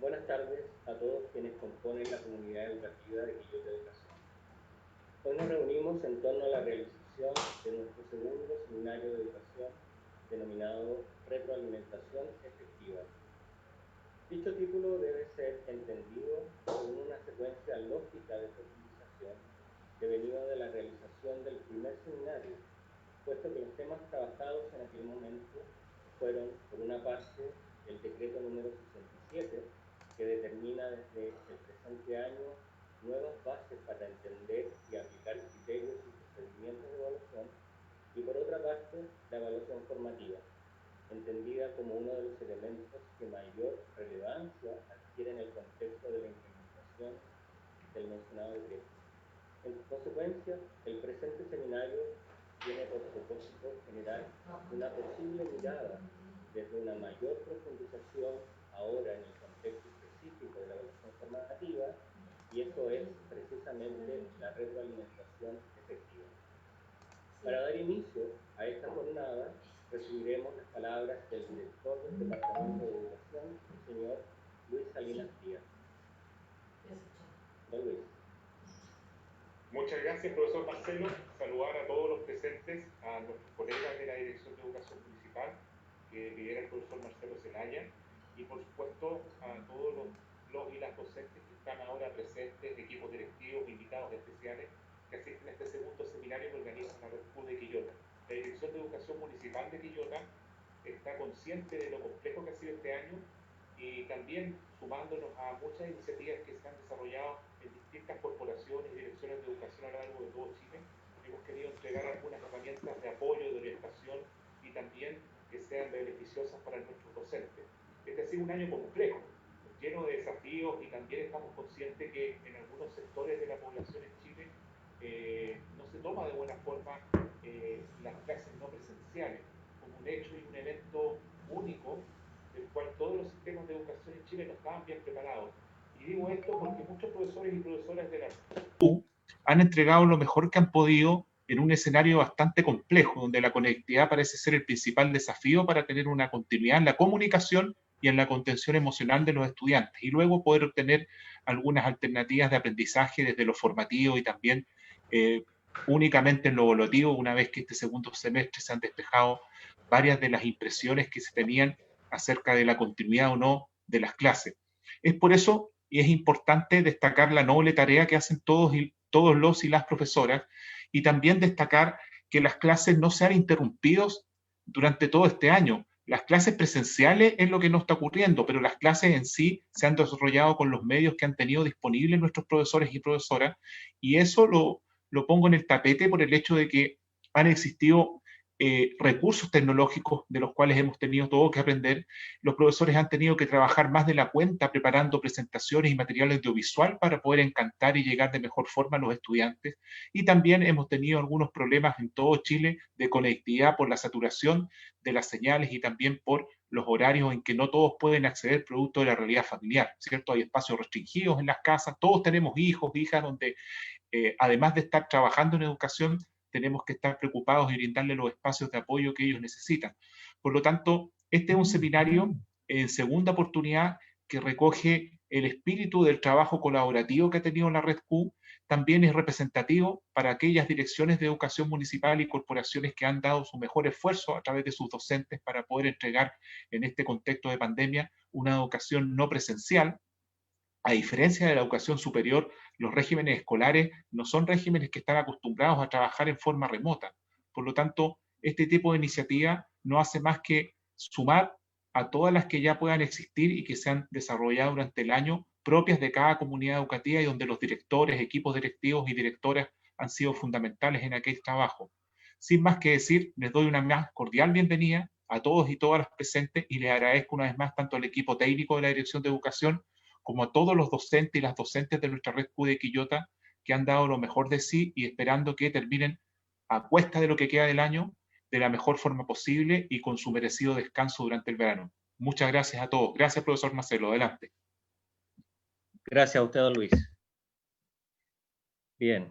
Buenas tardes a todos quienes componen la comunidad educativa de Quillota Educación. Hoy nos reunimos en torno a la realización de nuestro segundo seminario de educación denominado Retroalimentación Efectiva. Dicho título debe ser entendido como una secuencia lógica de profundización devenido de la realización del primer seminario, puesto que los temas trabajados en aquel momento fueron, por una parte, el decreto número 67, que determina desde el presente año nuevas bases para entender y aplicar criterios y procedimientos de evaluación, y por otra parte, la evaluación formativa, entendida como uno de los elementos que mayor relevancia adquiere en el contexto de la implementación del mencionado decreto. En consecuencia, el presente seminario tiene por propósito generar una posible mirada desde una mayor profundización ahora en el contexto específico de la evaluación formativa, y eso es precisamente la retroalimentación efectiva. Para dar inicio a esta jornada, recibiremos las palabras del director del Departamento de Educación, el señor Luis Salinas Díaz. Don Luis. Muchas gracias, profesor Marcelo. Saludar a todos los presentes, a nuestros colegas de la Dirección de Educación Municipal, que lidera el profesor Marcelo Zelaya, y por supuesto a todos los y las docentes que están ahora presentes, equipos directivos, invitados especiales, que asisten a este segundo seminario que organiza la Red Q de Quillota. La Dirección de Educación Municipal de Quillota está consciente de lo complejo que ha sido este año y también sumándonos a muchas iniciativas que se han desarrollado en distintas corporaciones y direcciones de educación a lo largo de todo Chile. Hemos querido entregar algunas herramientas de apoyo, de orientación y también que sean beneficiosas para nuestros docentes. Este ha sido un año complejo, lleno de desafíos, y también estamos conscientes que en algunos sectores de la población en Chile no se toma de buena forma las clases no presenciales como un hecho y un evento único del cual todos los sistemas de educación en Chile no estaban bien preparados. Y digo esto porque muchos profesores y profesoras de la U han entregado lo mejor que han podido en un escenario bastante complejo, donde la conectividad parece ser el principal desafío para tener una continuidad en la comunicación y en la contención emocional de los estudiantes, y luego poder obtener algunas alternativas de aprendizaje desde lo formativo y también únicamente en lo evaluativo, una vez que este segundo semestre se han despejado varias de las impresiones que se tenían acerca de la continuidad o no de las clases. Es por eso y es importante destacar la noble tarea que hacen todos los y las profesoras, y también destacar que las clases no sean interrumpidos durante todo este año. Las clases presenciales es lo que no está ocurriendo, pero las clases en sí se han desarrollado con los medios que han tenido disponibles nuestros profesores y profesoras, y eso lo pongo en el tapete por el hecho de que han existido recursos tecnológicos de los cuales hemos tenido todo que aprender. Los profesores han tenido que trabajar más de la cuenta preparando presentaciones y materiales audiovisual para poder encantar y llegar de mejor forma a los estudiantes, y también hemos tenido algunos problemas en todo Chile de conectividad por la saturación de las señales y también por los horarios en que no todos pueden acceder producto de la realidad familiar, ¿cierto? Hay espacios restringidos en las casas, todos tenemos hijos, hijas, donde además de estar trabajando en educación, tenemos que estar preocupados y brindarle los espacios de apoyo que ellos necesitan. Por lo tanto, este es un seminario en segunda oportunidad que recoge el espíritu del trabajo colaborativo que ha tenido la Red Q. También es representativo para aquellas direcciones de educación municipal y corporaciones que han dado su mejor esfuerzo a través de sus docentes para poder entregar en este contexto de pandemia una educación no presencial. A diferencia de la educación superior, los regímenes escolares no son regímenes que están acostumbrados a trabajar en forma remota. Por lo tanto, este tipo de iniciativa no hace más que sumar a todas las que ya puedan existir y que se han desarrollado durante el año, propias de cada comunidad educativa, y donde los directores, equipos directivos y directoras han sido fundamentales en aquel trabajo. Sin más que decir, les doy una más cordial bienvenida a todos y todas las presentes, y les agradezco una vez más tanto al equipo técnico de la Dirección de Educación como a todos los docentes y las docentes de nuestra Red Q de Quillota, que han dado lo mejor de sí, y esperando que terminen a cuesta de lo que queda del año de la mejor forma posible y con su merecido descanso durante el verano. Muchas gracias a todos. Gracias, profesor Marcelo. Adelante. Gracias a usted, don Luis. Bien.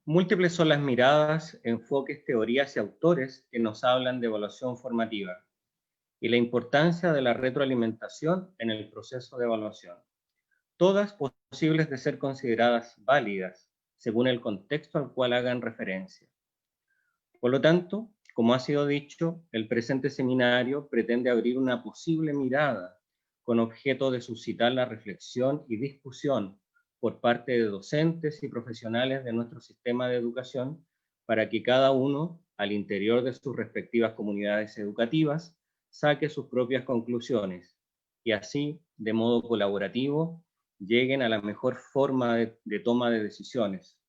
Múltiples son las miradas, enfoques, teorías y autores que nos hablan de evaluación formativa. y la importancia de la retroalimentación en el proceso de evaluación, todas posibles de ser consideradas válidas según el contexto al cual hagan referencia. Por lo tanto, como ha sido dicho, el presente seminario pretende abrir una posible mirada con objeto de suscitar la reflexión y discusión por parte de docentes y profesionales de nuestro sistema de educación para que cada uno, al interior de sus respectivas comunidades educativas, saque sus propias conclusiones y así, de modo colaborativo, lleguen a la mejor forma de toma de decisiones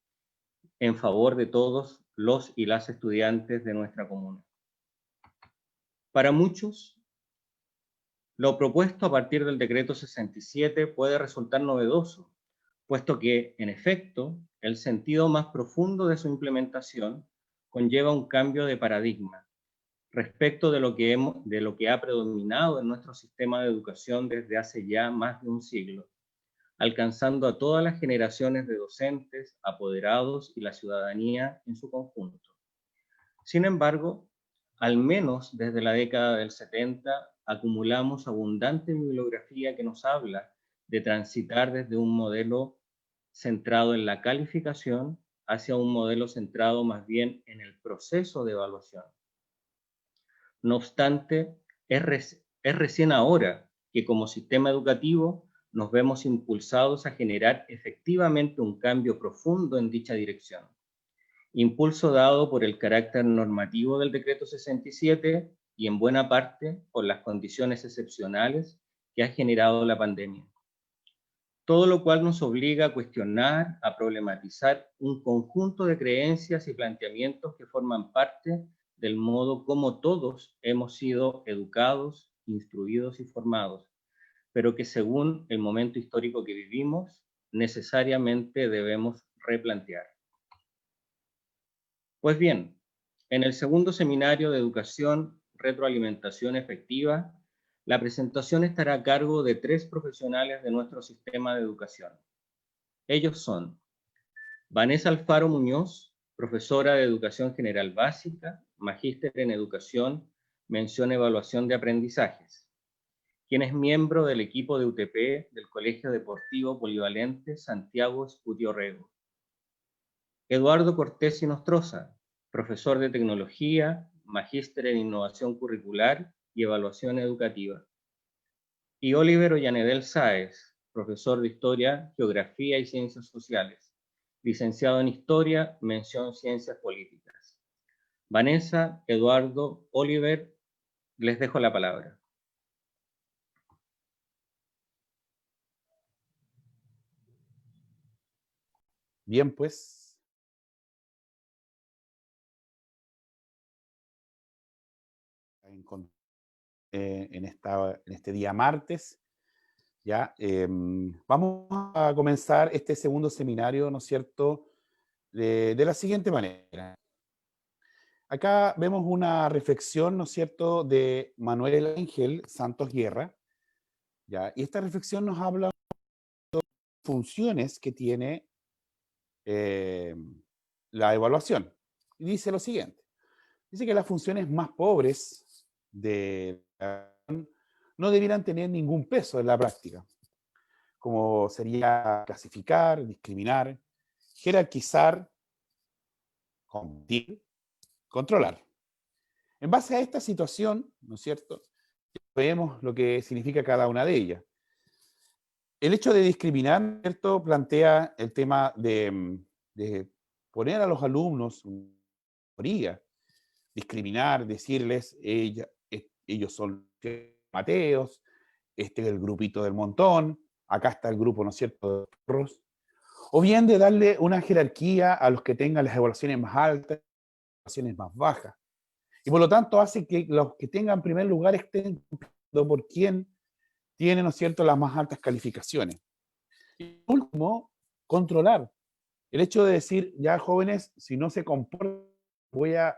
en favor de todos los y las estudiantes de nuestra comuna. Para muchos, lo propuesto a partir del decreto 67 puede resultar novedoso, puesto que, en efecto, el sentido más profundo de su implementación conlleva un cambio de paradigma respecto de lo que ha predominado en nuestro sistema de educación desde hace ya más de un siglo, alcanzando a todas las generaciones de docentes, apoderados y la ciudadanía en su conjunto. Sin embargo, al menos desde la década del 70, acumulamos abundante bibliografía que nos habla de transitar desde un modelo centrado en la calificación hacia un modelo centrado más bien en el proceso de evaluación. No obstante, es recién ahora que como sistema educativo nos vemos impulsados a generar efectivamente un cambio profundo en dicha dirección. Impulso dado por el carácter normativo del decreto 67 y en buena parte por las condiciones excepcionales que ha generado la pandemia. Todo lo cual nos obliga a cuestionar, a problematizar un conjunto de creencias y planteamientos que forman parte del modo como todos hemos sido educados, instruidos y formados, pero que según el momento histórico que vivimos, necesariamente debemos replantear. Pues bien, en el segundo seminario de educación, retroalimentación efectiva, la presentación estará a cargo de 3 profesionales de nuestro sistema de educación. Ellos son Vanessa Alfaro Muñoz, profesora de Educación General Básica, magíster en Educación, mención Evaluación de Aprendizajes, quien es miembro del equipo de UTP del Colegio Deportivo Polivalente Santiago Escutio Rego. Eduardo Cortés Nostroza, profesor de Tecnología, magíster en Innovación Curricular y Evaluación Educativa. Y Oliver Ollanedel Sáez, profesor de Historia, Geografía y Ciencias Sociales, licenciado en Historia, mención Ciencias Políticas. Vanessa, Eduardo, Oliver, les dejo la palabra. Bien, pues. En este día martes, ya vamos a comenzar este segundo seminario, ¿no es cierto?, de la siguiente manera. Acá vemos una reflexión, ¿no es cierto?, de Manuel Ángel Santos Guerra, ¿ya? Y esta reflexión nos habla de funciones que tiene la evaluación. Y dice lo siguiente. Dice que las funciones más pobres de la no debieran tener ningún peso en la práctica, como sería clasificar, discriminar, jerarquizar, competir, controlar. En base a esta situación, ¿no es cierto?, vemos lo que significa cada una de ellas. El hecho de discriminar, ¿cierto?, plantea el tema de poner a los alumnos en teoría, discriminar, decirles, ellos son Mateos, este es el grupito del montón, acá está el grupo, ¿no es cierto?, de perros, o bien de darle una jerarquía a los que tengan las evaluaciones más altas, las evaluaciones más bajas, y por lo tanto hace que los que tengan primer lugar estén compitiendo por quién tiene, ¿no es cierto?, las más altas calificaciones. Y por último, controlar. El hecho de decir, ya jóvenes, si no se comportan, voy a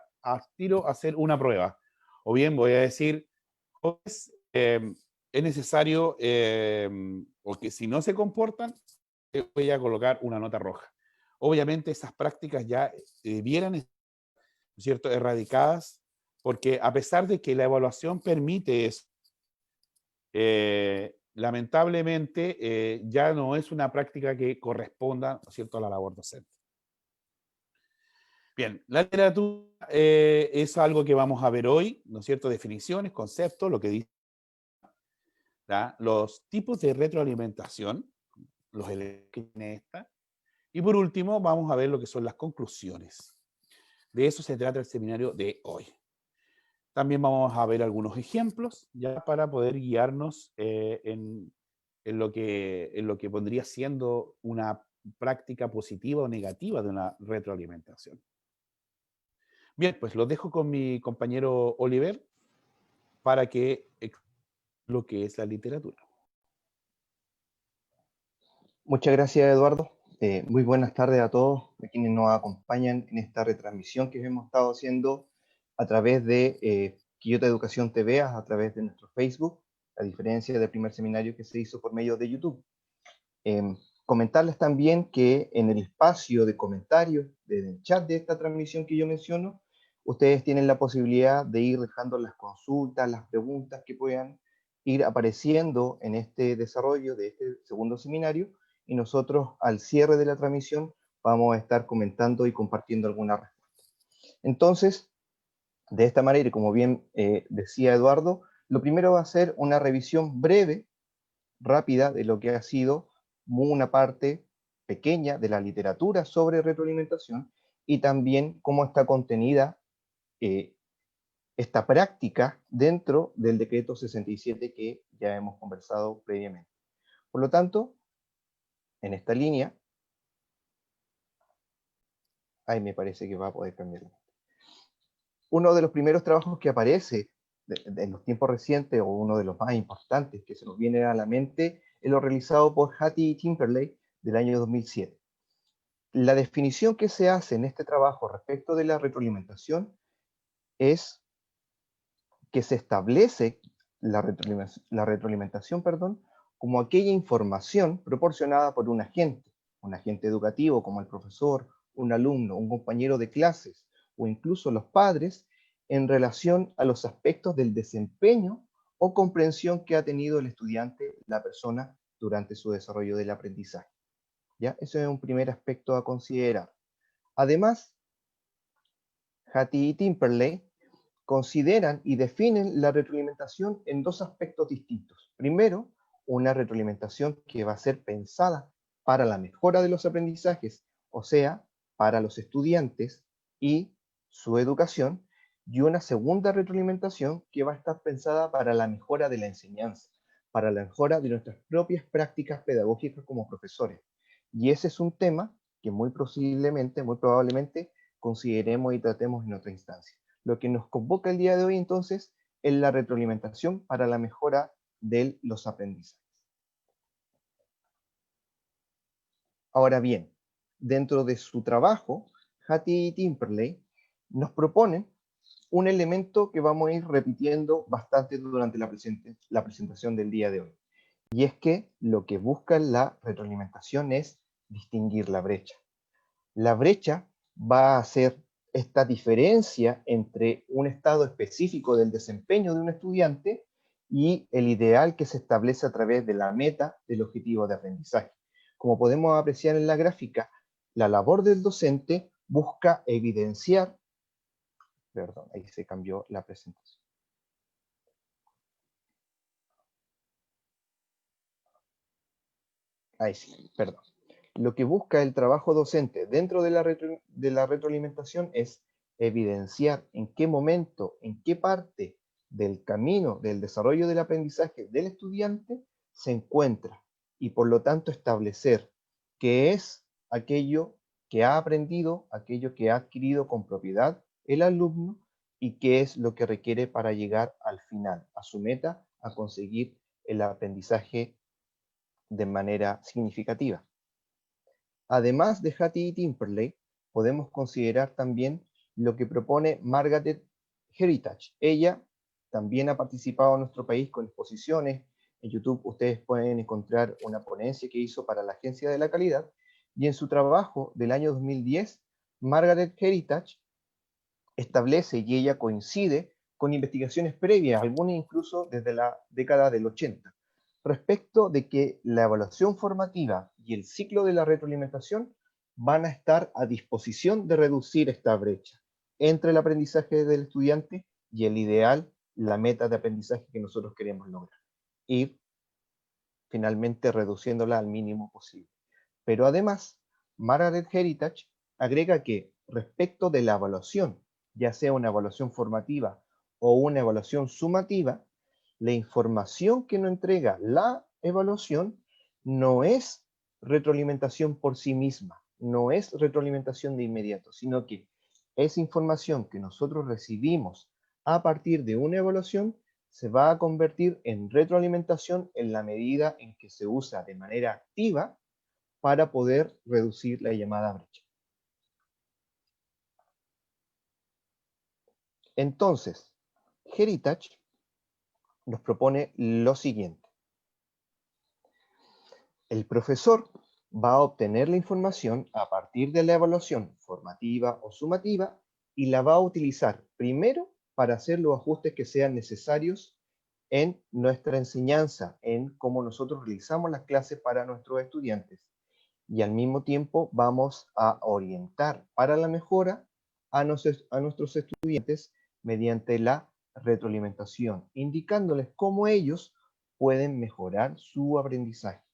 tiro a hacer una prueba. O bien voy a decir, jóvenes, es necesario, o que si no se comportan, voy a colocar una nota roja. Obviamente esas prácticas ya debieran, ¿no es cierto?, erradicadas porque a pesar de que la evaluación permite eso, lamentablemente ya no es una práctica que corresponda, ¿no es cierto?, a la labor docente. Bien, la literatura es algo que vamos a ver hoy, ¿no es cierto?, definiciones, conceptos, lo que dice, ¿ya?, los tipos de retroalimentación, los elementos que tiene esta, y por último vamos a ver lo que son las conclusiones. De eso se trata el seminario de hoy. También vamos a ver algunos ejemplos ya para poder guiarnos en lo que pondría siendo una práctica positiva o negativa de una retroalimentación. Bien, pues lo dejo con mi compañero Oliver para que explique lo que es la literatura. Muchas gracias, Eduardo. Muy buenas tardes a todos a quienes nos acompañan en esta retransmisión que hemos estado haciendo a través de Quillota Educación TV, a través de nuestro Facebook, a diferencia del primer seminario que se hizo por medio de YouTube. Comentarles también que en el espacio de comentarios del chat de esta transmisión que yo menciono, ustedes tienen la posibilidad de ir dejando las consultas, las preguntas que puedan ir apareciendo en este desarrollo de este segundo seminario, y nosotros al cierre de la transmisión vamos a estar comentando y compartiendo alguna respuesta. Entonces, de esta manera, y como bien decía Eduardo, lo primero va a ser una revisión breve, rápida, de lo que ha sido una parte pequeña de la literatura sobre retroalimentación y también cómo está contenida esta práctica dentro del decreto 67 que ya hemos conversado previamente. Por lo tanto, en esta línea, ahí me parece que va a poder cambiar. Uno de los primeros trabajos que aparece en los tiempos recientes, o uno de los más importantes que se nos viene a la mente, es lo realizado por Hattie y Timperley del año 2007. La definición que se hace en este trabajo respecto de la retroalimentación es que se establece la retroalimentación, como aquella información proporcionada por un agente educativo como el profesor, un alumno, un compañero de clases o incluso los padres, en relación a los aspectos del desempeño o comprensión que ha tenido el estudiante, la persona, durante su desarrollo del aprendizaje. ¿Ya? Ese es un primer aspecto a considerar. Además, Hattie y Timperley consideran y definen la retroalimentación en dos aspectos distintos. Primero, una retroalimentación que va a ser pensada para la mejora de los aprendizajes, o sea, para los estudiantes y su educación, y una segunda retroalimentación que va a estar pensada para la mejora de la enseñanza, para la mejora de nuestras propias prácticas pedagógicas como profesores. Y ese es un tema que muy probablemente consideremos y tratemos en otra instancia. Lo que nos convoca el día de hoy, entonces, es la retroalimentación para la mejora de los aprendizajes. Ahora bien, dentro de su trabajo, Hattie y Timperley nos proponen un elemento que vamos a ir repitiendo bastante durante la presentación del día de hoy. Y es que lo que busca la retroalimentación es distinguir la brecha. La brecha va a ser esta diferencia entre un estado específico del desempeño de un estudiante y el ideal que se establece a través de la meta del objetivo de aprendizaje. Como podemos apreciar en la gráfica, la labor del docente busca evidenciar, perdón, ahí se cambió la presentación. Ahí sí, perdón. Lo que busca el trabajo docente dentro de la retroalimentación es evidenciar en qué momento, en qué parte del camino del desarrollo del aprendizaje del estudiante se encuentra, y por lo tanto establecer qué es aquello que ha aprendido, aquello que ha adquirido con propiedad el alumno, y qué es lo que requiere para llegar al final, a su meta, a conseguir el aprendizaje de manera significativa. Además de Hattie y Timperley, podemos considerar también lo que propone Margaret Heritage. Ella también ha participado en nuestro país con exposiciones. En YouTube ustedes pueden encontrar una ponencia que hizo para la Agencia de la Calidad, y en su trabajo del año 2010, Margaret Heritage establece y ella coincide con investigaciones previas, algunas incluso desde la década del 80, respecto de que la evaluación formativa y el ciclo de la retroalimentación van a estar a disposición de reducir esta brecha entre el aprendizaje del estudiante y el ideal, la meta de aprendizaje que nosotros queremos lograr. Ir finalmente reduciéndola al mínimo posible. Pero además, Margaret Heritage agrega que respecto de la evaluación, ya sea una evaluación formativa o una evaluación sumativa, la información que nos entrega la evaluación no es retroalimentación por sí misma, no es retroalimentación de inmediato, sino que es información que nosotros recibimos a partir de una evaluación se va a convertir en retroalimentación en la medida en que se usa de manera activa para poder reducir la llamada brecha. Entonces, Heritage nos propone lo siguiente. El profesor va a obtener la información a partir de la evaluación formativa o sumativa y la va a utilizar primero para hacer los ajustes que sean necesarios en nuestra enseñanza, en cómo nosotros realizamos las clases para nuestros estudiantes. Y al mismo tiempo vamos a orientar para la mejora a nuestros estudiantes mediante la retroalimentación, indicándoles cómo ellos pueden mejorar su aprendizaje.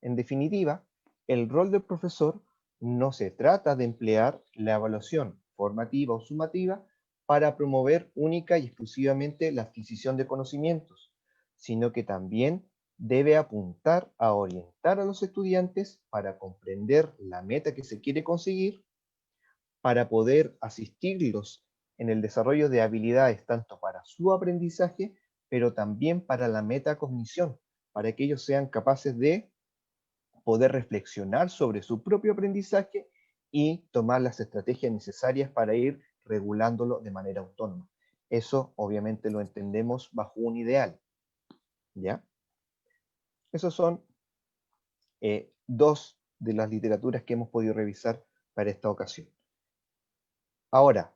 En definitiva, el rol del profesor no se trata de emplear la evaluación formativa o sumativa para promover única y exclusivamente la adquisición de conocimientos, sino que también debe apuntar a orientar a los estudiantes para comprender la meta que se quiere conseguir, para poder asistirlos en el desarrollo de habilidades tanto para su aprendizaje, pero también para la metacognición, para que ellos sean capaces de poder reflexionar sobre su propio aprendizaje y tomar las estrategias necesarias para ir regulándolo de manera autónoma. Eso obviamente lo entendemos bajo un ideal, ¿ya? Esos son dos de las literaturas que hemos podido revisar para esta ocasión. Ahora,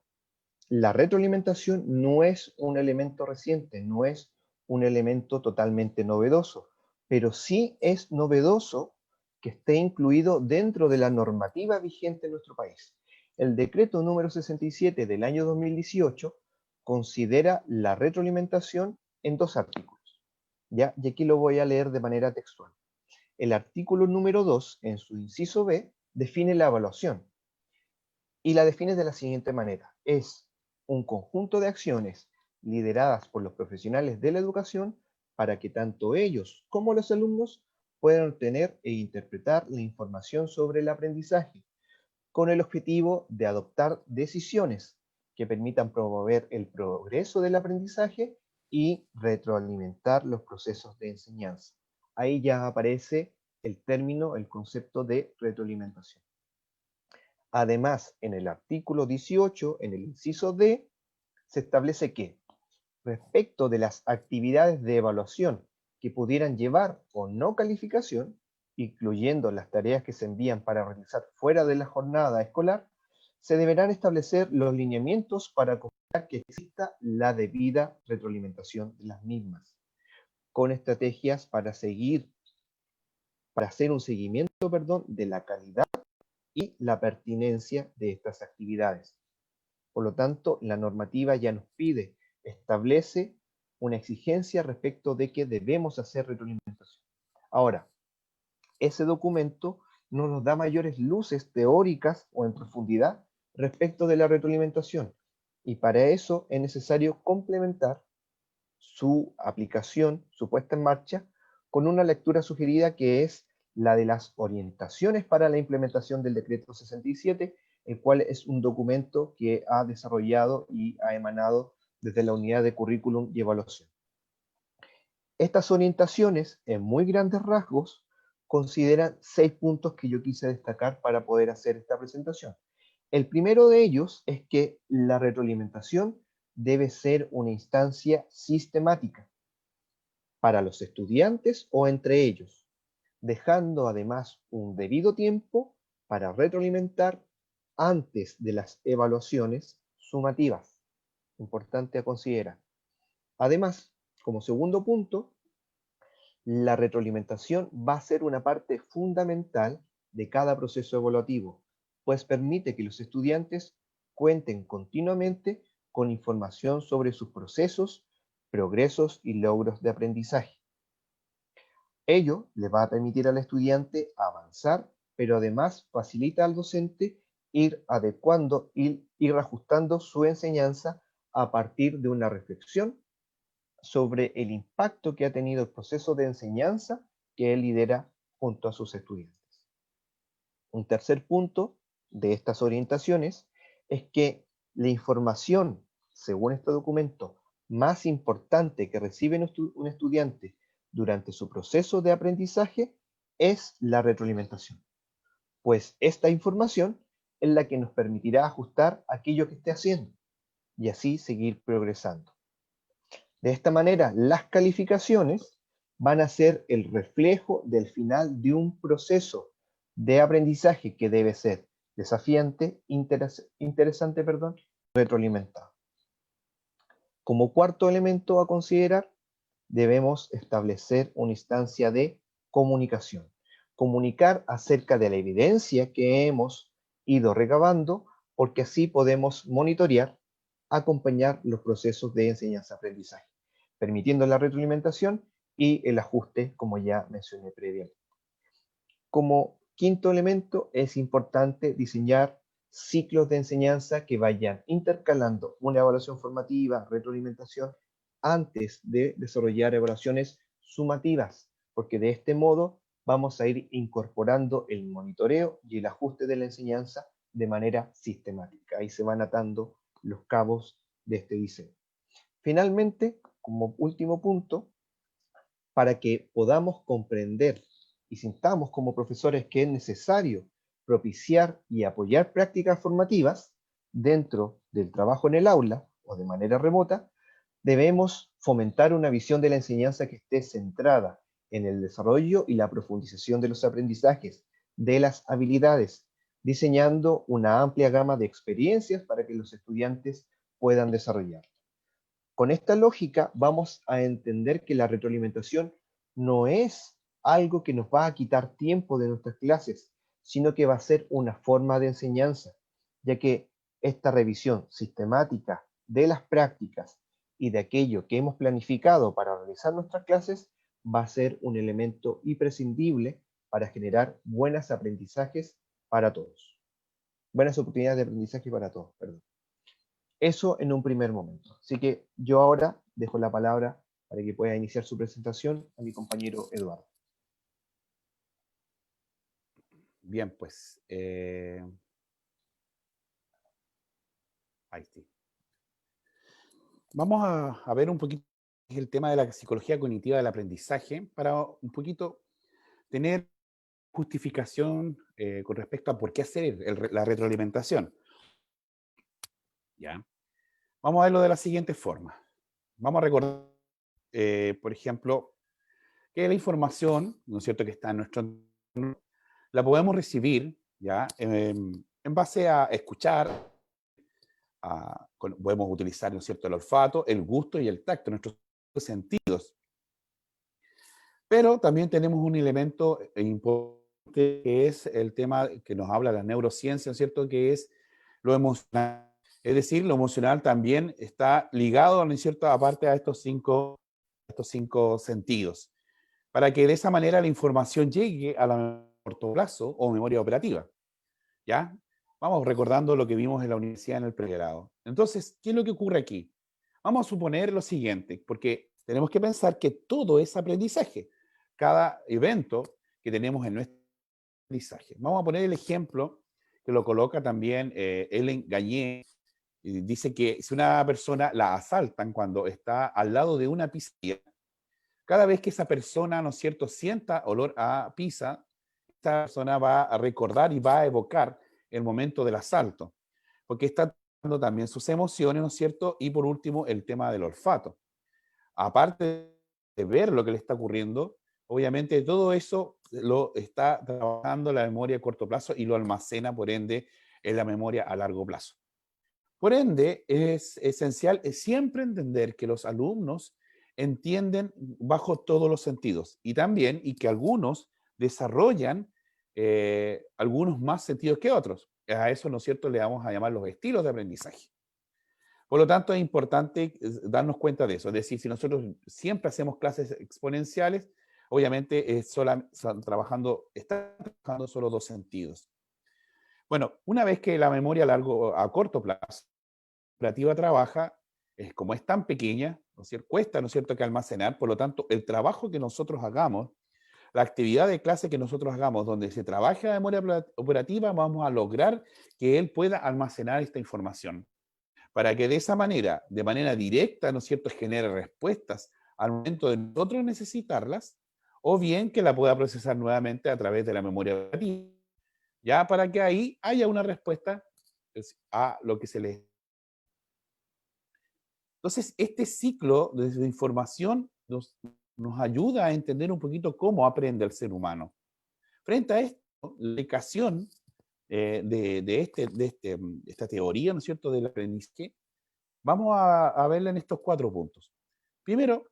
la retroalimentación no es un elemento reciente, no es un elemento totalmente novedoso, pero sí es novedoso que esté incluido dentro de la normativa vigente en nuestro país. El decreto número 67 del año 2018 considera la retroalimentación en dos artículos, ¿ya? Y aquí lo voy a leer de manera textual. El artículo número 2, en su inciso B, define la evaluación y la define de la siguiente manera. Es un conjunto de acciones lideradas por los profesionales de la educación para que tanto ellos como los alumnos puedan obtener e interpretar la información sobre el aprendizaje, con el objetivo de adoptar decisiones que permitan promover el progreso del aprendizaje y retroalimentar los procesos de enseñanza. Ahí ya aparece el término, el concepto de retroalimentación. Además, en el artículo 18, en el inciso D, se establece que, respecto de las actividades de evaluación que pudieran llevar o no calificación, incluyendo las tareas que se envían para realizar fuera de la jornada escolar, se deberán establecer los lineamientos para confirmar que exista la debida retroalimentación de las mismas, con estrategias para hacer un seguimiento, de la calidad y la pertinencia de estas actividades. Por lo tanto, la normativa ya nos establece una exigencia respecto de que debemos hacer retroalimentación. Ahora, ese documento no nos da mayores luces teóricas o en profundidad respecto de la retroalimentación, y para eso es necesario complementar su aplicación, su puesta en marcha, con una lectura sugerida que es la de las orientaciones para la implementación del decreto 67, el cual es un documento que ha desarrollado y ha emanado desde la unidad de currículum y evaluación. Estas orientaciones, en muy grandes rasgos, consideran 6 puntos que yo quise destacar para poder hacer esta presentación. El primero de ellos es que la retroalimentación debe ser una instancia sistemática para los estudiantes o entre ellos, dejando además un debido tiempo para retroalimentar antes de las evaluaciones sumativas. importante a considerar. Además, como segundo punto, la retroalimentación va a ser una parte fundamental de cada proceso evaluativo, pues permite que los estudiantes cuenten continuamente con información sobre sus procesos, progresos y logros de aprendizaje. Ello le va a permitir al estudiante avanzar, pero además facilita al docente ir adecuando, ir ajustando su enseñanza a partir de una reflexión sobre el impacto que ha tenido el proceso de enseñanza que él lidera junto a sus estudiantes. Un tercer punto de estas orientaciones es que la información, según este documento, más importante que recibe un estudiante durante su proceso de aprendizaje es la retroalimentación, pues esta información es la que nos permitirá ajustar aquello que esté haciendo y así seguir progresando. De esta manera, las calificaciones van a ser el reflejo del final de un proceso de aprendizaje que debe ser desafiante, interesante, retroalimentado. Como cuarto elemento a considerar, debemos establecer una instancia de comunicación. Comunicar acerca de la evidencia que hemos ido recabando, porque así podemos monitorear, acompañar los procesos de enseñanza-aprendizaje, permitiendo la retroalimentación y el ajuste, como ya mencioné previamente. Como quinto elemento, es importante diseñar ciclos de enseñanza que vayan intercalando una evaluación formativa, retroalimentación, antes de desarrollar evaluaciones sumativas, porque de este modo vamos a ir incorporando el monitoreo y el ajuste de la enseñanza de manera sistemática. Ahí se van atando los cabos de este diseño. Finalmente, como último punto, para que podamos comprender y sintamos como profesores que es necesario propiciar y apoyar prácticas formativas dentro del trabajo en el aula o de manera remota, debemos fomentar una visión de la enseñanza que esté centrada en el desarrollo y la profundización de los aprendizajes, de las habilidades, diseñando una amplia gama de experiencias para que los estudiantes puedan desarrollar. Con esta lógica vamos a entender que la retroalimentación no es algo que nos va a quitar tiempo de nuestras clases, sino que va a ser una forma de enseñanza, ya que esta revisión sistemática de las prácticas y de aquello que hemos planificado para realizar nuestras clases va a ser un elemento imprescindible para generar buenos aprendizajes para todos. Buenas oportunidades de aprendizaje para todos, perdón. Eso en un primer momento. Así que yo ahora dejo la palabra para que pueda iniciar su presentación a mi compañero Eduardo. Bien, pues. Ahí sí. Vamos a ver un poquito el tema de la psicología cognitiva del aprendizaje para un poquito tener justificación con respecto a por qué hacer la retroalimentación. ¿Ya? Vamos a verlo de la siguiente forma. Vamos a recordar, por ejemplo, que la información, ¿no es cierto?, que está en nuestro entorno, la podemos recibir, ¿ya?, en base a escuchar, podemos utilizar, ¿no es cierto?, el olfato, el gusto y el tacto, nuestros sentidos. Pero también tenemos un elemento importante que es el tema que nos habla la neurociencia, ¿no es cierto?, que es lo emocional. Es decir, lo emocional también está ligado, ¿no es cierto?, aparte a estos cinco sentidos, para que de esa manera la información llegue a la corto plazo o memoria operativa. ¿Ya? Vamos recordando lo que vimos en la universidad en el pregrado. Entonces, ¿qué es lo que ocurre aquí? Vamos a suponer lo siguiente, porque tenemos que pensar que todo es aprendizaje. Cada evento que tenemos en nuestro aprendizaje. Vamos a poner el ejemplo que lo coloca también Ellen Gagné. Dice que si una persona la asaltan cuando está al lado de una pizzería, cada vez que esa persona, ¿no es cierto?, sienta olor a pizza, esta persona va a recordar y va a evocar el momento del asalto, porque está teniendo también sus emociones, ¿no es cierto? Y por último, el tema del olfato. Aparte de ver lo que le está ocurriendo, obviamente todo eso lo está trabajando la memoria a corto plazo y lo almacena, por ende, en la memoria a largo plazo. Por ende, es esencial siempre entender que los alumnos entienden bajo todos los sentidos y también, y que algunos desarrollan algunos más sentidos que otros. A eso, ¿no es cierto?, le vamos a llamar los estilos de aprendizaje. Por lo tanto, es importante darnos cuenta de eso. Es decir, si nosotros siempre hacemos clases exponenciales, obviamente están trabajando solo dos sentidos. Bueno, una vez que la memoria a corto plazo operativa trabaja, como es tan pequeña, ¿no es cierto?, cuesta, ¿no es cierto?, que almacenar. Por lo tanto, el trabajo que nosotros hagamos, la actividad de clase que nosotros hagamos, donde se trabaje la memoria operativa, vamos a lograr que él pueda almacenar esta información, para que de esa manera, de manera directa, ¿no es cierto?, genere respuestas al momento de nosotros necesitarlas, o bien que la pueda procesar nuevamente a través de la memoria operativa, ya para que ahí haya una respuesta a lo que se le... Entonces, este ciclo de información nos ayuda a entender un poquito cómo aprende el ser humano. Frente a esto, la aplicación de esta teoría, ¿no es cierto?, del aprendizaje, vamos a verla en estos 4 puntos. Primero,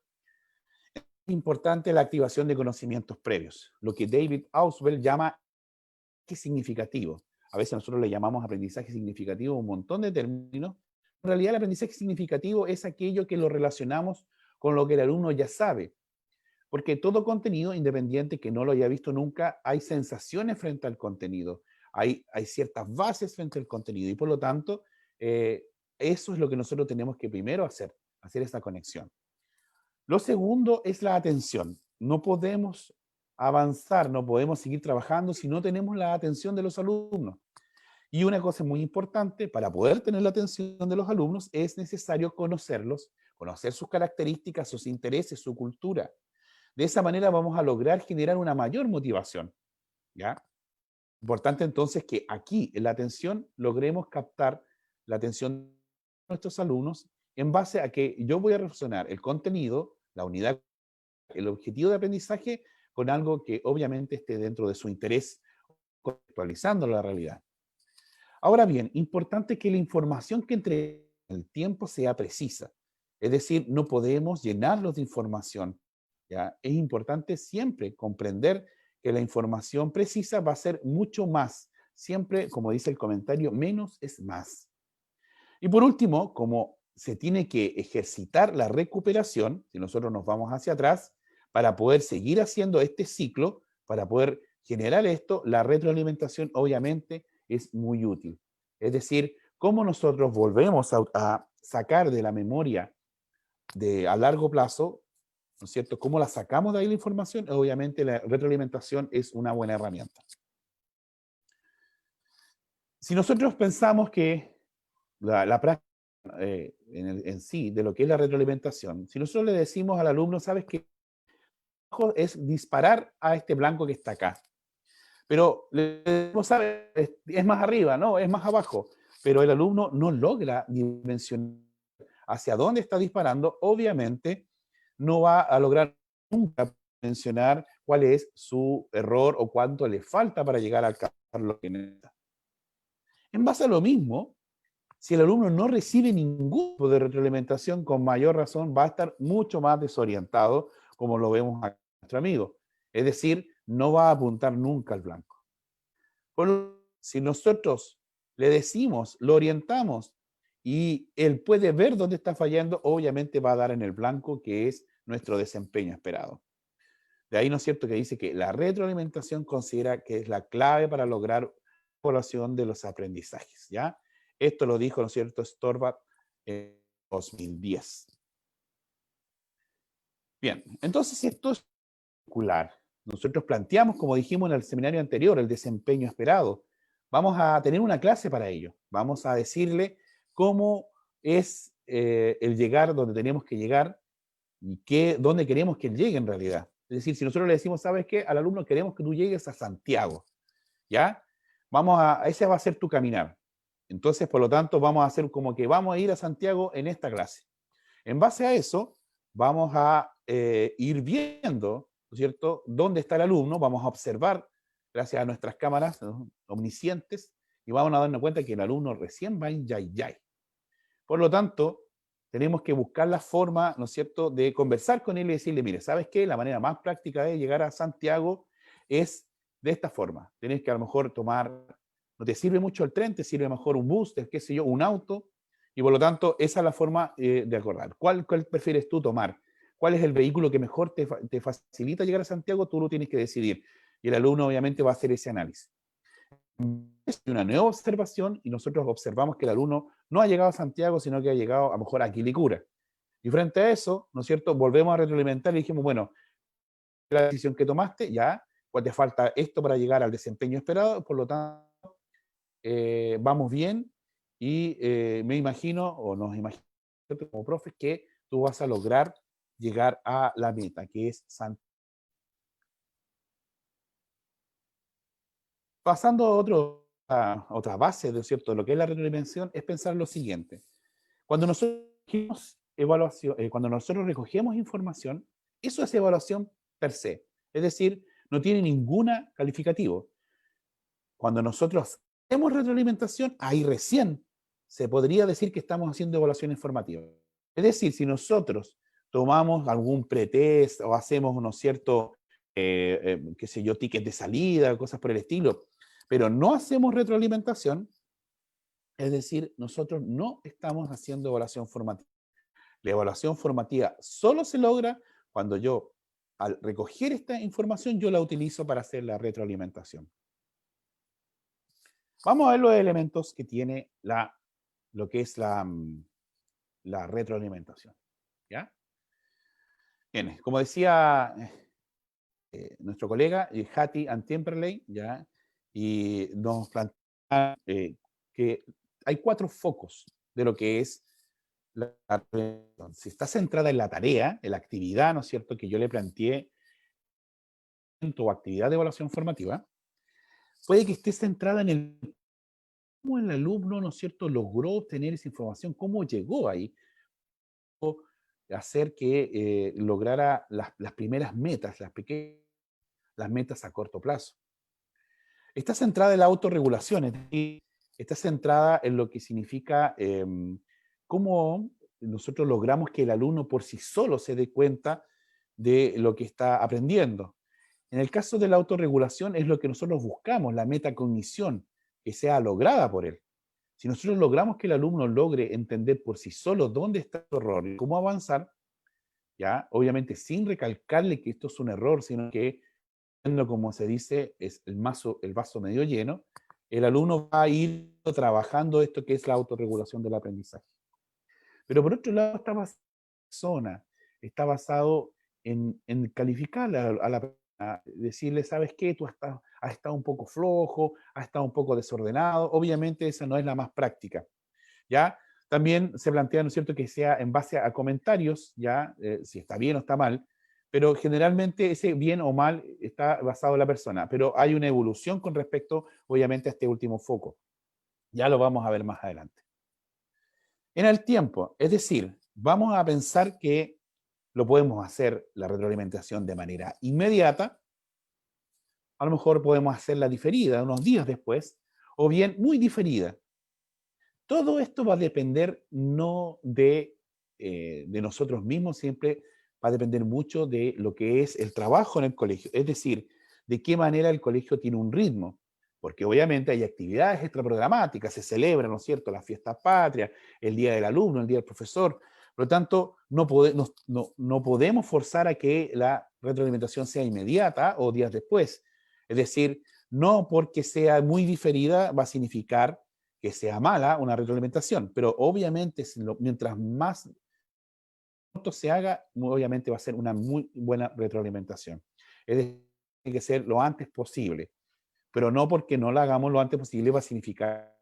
es importante la activación de conocimientos previos, lo que David Ausubel llama significativo. A veces nosotros le llamamos aprendizaje significativo un montón de términos. En realidad, el aprendizaje significativo es aquello que lo relacionamos con lo que el alumno ya sabe. Porque todo contenido, independiente que no lo haya visto nunca, hay sensaciones frente al contenido. Hay ciertas bases frente al contenido. Y por lo tanto, eso es lo que nosotros tenemos que primero hacer esta conexión. Lo segundo es la atención. No podemos avanzar, no podemos seguir trabajando si no tenemos la atención de los alumnos. Y una cosa muy importante, para poder tener la atención de los alumnos, es necesario conocerlos, conocer sus características, sus intereses, su cultura. De esa manera vamos a lograr generar una mayor motivación, ¿ya? Importante entonces que aquí, en la atención, logremos captar la atención de nuestros alumnos en base a que yo voy a relacionar el contenido, la unidad, el objetivo de aprendizaje, con algo que obviamente esté dentro de su interés, contextualizando la realidad. Ahora bien, importante que la información que entregue en el tiempo sea precisa. Es decir, no podemos llenarlos de información, ¿ya? Es importante siempre comprender que la información precisa va a ser mucho más. Siempre, como dice el comentario, menos es más. Y por último, como se tiene que ejercitar la recuperación, si nosotros nos vamos hacia atrás, para poder seguir haciendo este ciclo, para poder generar esto, la retroalimentación obviamente es muy útil. Es decir, cómo nosotros volvemos a sacar de la memoria a largo plazo, ¿no es cierto? ¿Cómo la sacamos de ahí la información? Obviamente la retroalimentación es una buena herramienta. Si nosotros pensamos que la práctica en sí, de lo que es la retroalimentación, si nosotros le decimos al alumno, ¿sabes qué? Es disparar a este blanco que está acá. Pero le decimos, ¿sabes? Es más arriba, no, es más abajo. Pero el alumno no logra dimensionar hacia dónde está disparando, obviamente no va a lograr nunca mencionar cuál es su error o cuánto le falta para llegar a alcanzar lo que necesita. En base a lo mismo, si el alumno no recibe ningún tipo de retroalimentación, con mayor razón va a estar mucho más desorientado, como lo vemos a nuestro amigo. Es decir, no va a apuntar nunca al blanco. Si nosotros le decimos, lo orientamos y él puede ver dónde está fallando, obviamente va a dar en el blanco, que es nuestro desempeño esperado. De ahí, ¿no es cierto?, que dice que la retroalimentación considera que es la clave para lograr evaluación de los aprendizajes, ¿ya? Esto lo dijo, ¿no es cierto?, Storvat en 2010. Bien, entonces esto es particular. Nosotros planteamos, como dijimos en el seminario anterior, el desempeño esperado. Vamos a tener una clase para ello. Vamos a decirle cómo es el llegar donde tenemos que llegar y dónde queremos que él llegue en realidad. Es decir, si nosotros le decimos, ¿sabes qué? Al alumno queremos que tú llegues a Santiago, ¿ya? Ese va a ser tu caminar. Entonces, por lo tanto, vamos a hacer como que vamos a ir a Santiago en esta clase. En base a eso, vamos a ir viendo, ¿no es cierto?, dónde está el alumno. Vamos a observar, gracias a nuestras cámaras, ¿no?, omniscientes, y vamos a darnos cuenta que el alumno recién va en Yayay. Por lo tanto, tenemos que buscar la forma, ¿no es cierto?, de conversar con él y decirle, mire, ¿sabes qué? La manera más práctica de llegar a Santiago es de esta forma. Tienes que a lo mejor tomar, no te sirve mucho el tren, te sirve mejor un bus, qué sé yo, un auto, y por lo tanto, esa es la forma de acordar. ¿Cuál prefieres tú tomar? ¿Cuál es el vehículo que mejor te facilita llegar a Santiago? Tú lo tienes que decidir. Y el alumno obviamente va a hacer ese análisis. Es una nueva observación y nosotros observamos que el alumno no ha llegado a Santiago, sino que ha llegado a lo mejor a Quilicura. Y frente a eso, ¿no es cierto?, volvemos a retroalimentar y dijimos, bueno, la decisión que tomaste, ya, pues te falta esto para llegar al desempeño esperado, por lo tanto, vamos bien y me imagino, o nos imaginamos como profes, que tú vas a lograr llegar a la meta, que es Santiago. Pasando a otra base, ¿no es cierto?, de lo que es la retroalimentación, es pensar lo siguiente. Cuando nosotros cuando nosotros recogemos información, eso es evaluación per se. Es decir, no tiene ninguna calificativo. Cuando nosotros hacemos retroalimentación, ahí recién se podría decir que estamos haciendo evaluación informativa. Es decir, si nosotros tomamos algún pretest o hacemos, ¿no es cierto?, qué sé yo, tickets de salida, cosas por el estilo, pero no hacemos retroalimentación, es decir, nosotros no estamos haciendo evaluación formativa. La evaluación formativa solo se logra cuando yo, al recoger esta información, yo la utilizo para hacer la retroalimentación. Vamos a ver los elementos que tiene lo que es la retroalimentación. ¿Ya? Bien, como decía nuestro colega Hattie Antemperley, ¿ya? Y nos plantea que hay 4 focos de lo que es si está centrada en la tarea, en la actividad, ¿no es cierto?, que yo le planteé o actividad de evaluación formativa, puede que esté centrada en cómo el alumno, ¿no es cierto?, logró obtener esa información, cómo llegó ahí, o hacer que lograra las primeras metas, las metas a corto plazo. Está centrada en la autorregulación, es decir, está centrada en lo que significa cómo nosotros logramos que el alumno por sí solo se dé cuenta de lo que está aprendiendo. En el caso de la autorregulación es lo que nosotros buscamos, la metacognición, que sea lograda por él. Si nosotros logramos que el alumno logre entender por sí solo dónde está el error y cómo avanzar, ya, obviamente sin recalcarle que esto es un error, sino que, como se dice, es el vaso medio lleno, el alumno va a ir trabajando esto que es la autorregulación del aprendizaje. Pero por otro lado, esta persona está basado en calificar a la persona, decirle, ¿sabes qué? Tú has estado un poco flojo, has estado un poco desordenado. Obviamente esa no es la más práctica, ¿ya? También se plantea, ¿no es cierto?, que sea en base a comentarios, ¿ya? Si está bien o está mal, pero generalmente ese bien o mal está basado en la persona, pero hay una evolución con respecto, obviamente, a este último foco. Ya lo vamos a ver más adelante. En el tiempo, es decir, vamos a pensar que lo podemos hacer la retroalimentación de manera inmediata, a lo mejor podemos hacerla diferida, unos días después, o bien muy diferida. Todo esto va a depender no de nosotros mismos, siempre va a depender mucho de lo que es el trabajo en el colegio, es decir, de qué manera el colegio tiene un ritmo, porque obviamente hay actividades extraprogramáticas, se celebran, ¿no es cierto?, las fiestas patrias, el día del alumno, el día del profesor, por lo tanto, no podemos forzar a que la retroalimentación sea inmediata o días después, es decir, no porque sea muy diferida va a significar que sea mala una retroalimentación, pero obviamente mientras más pronto se haga, obviamente va a ser una muy buena retroalimentación. Es decir, tiene que ser lo antes posible, pero no porque no la hagamos lo antes posible va a significar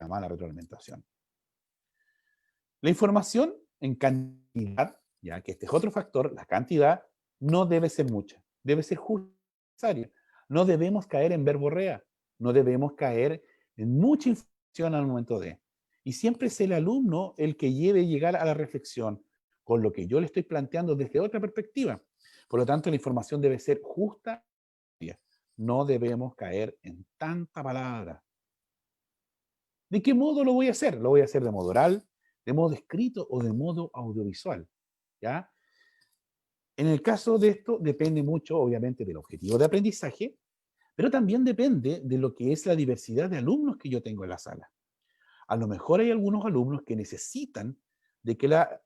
una mala retroalimentación. La información en cantidad, ya que este es otro factor, la cantidad no debe ser mucha, debe ser justa y necesaria. No debemos caer en verborrea, no debemos caer en mucha información al momento de. Y siempre es el alumno el que llegar a la reflexión con lo que yo le estoy planteando desde otra perspectiva. Por lo tanto, la información debe ser justa y necesaria. No debemos caer en tanta palabra. ¿De qué modo lo voy a hacer? Lo voy a hacer de modo oral, de modo escrito o de modo audiovisual, ¿ya? En el caso de esto depende mucho, obviamente, del objetivo de aprendizaje, pero también depende de lo que es la diversidad de alumnos que yo tengo en la sala. A lo mejor hay algunos alumnos que necesitan de que la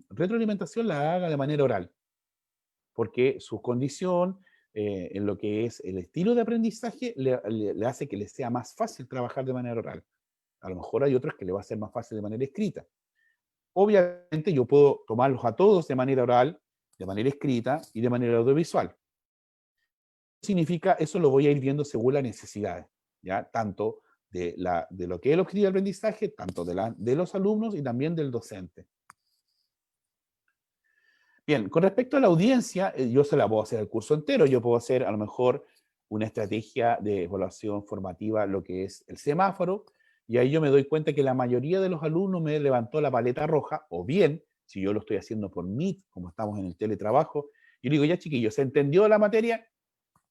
retroalimentación la haga de manera oral, porque su condición, en lo que es el estilo de aprendizaje, le hace que le sea más fácil trabajar de manera oral. A lo mejor hay otros que le va a ser más fácil de manera escrita. Obviamente yo puedo tomarlos a todos de manera oral, de manera escrita y de manera audiovisual. Significa, eso lo voy a ir viendo según las necesidades, ¿ya? Tanto de lo que es el objetivo de aprendizaje, tanto de los alumnos y también del docente. Bien, con respecto a la audiencia, yo se la puedo hacer el curso entero, yo puedo hacer a lo mejor una estrategia de evaluación formativa, lo que es el semáforo, y ahí yo me doy cuenta que la mayoría de los alumnos me levantó la paleta roja, o bien, si yo lo estoy haciendo por Meet, como estamos en el teletrabajo, yo digo, ya chiquillos, ¿se entendió la materia?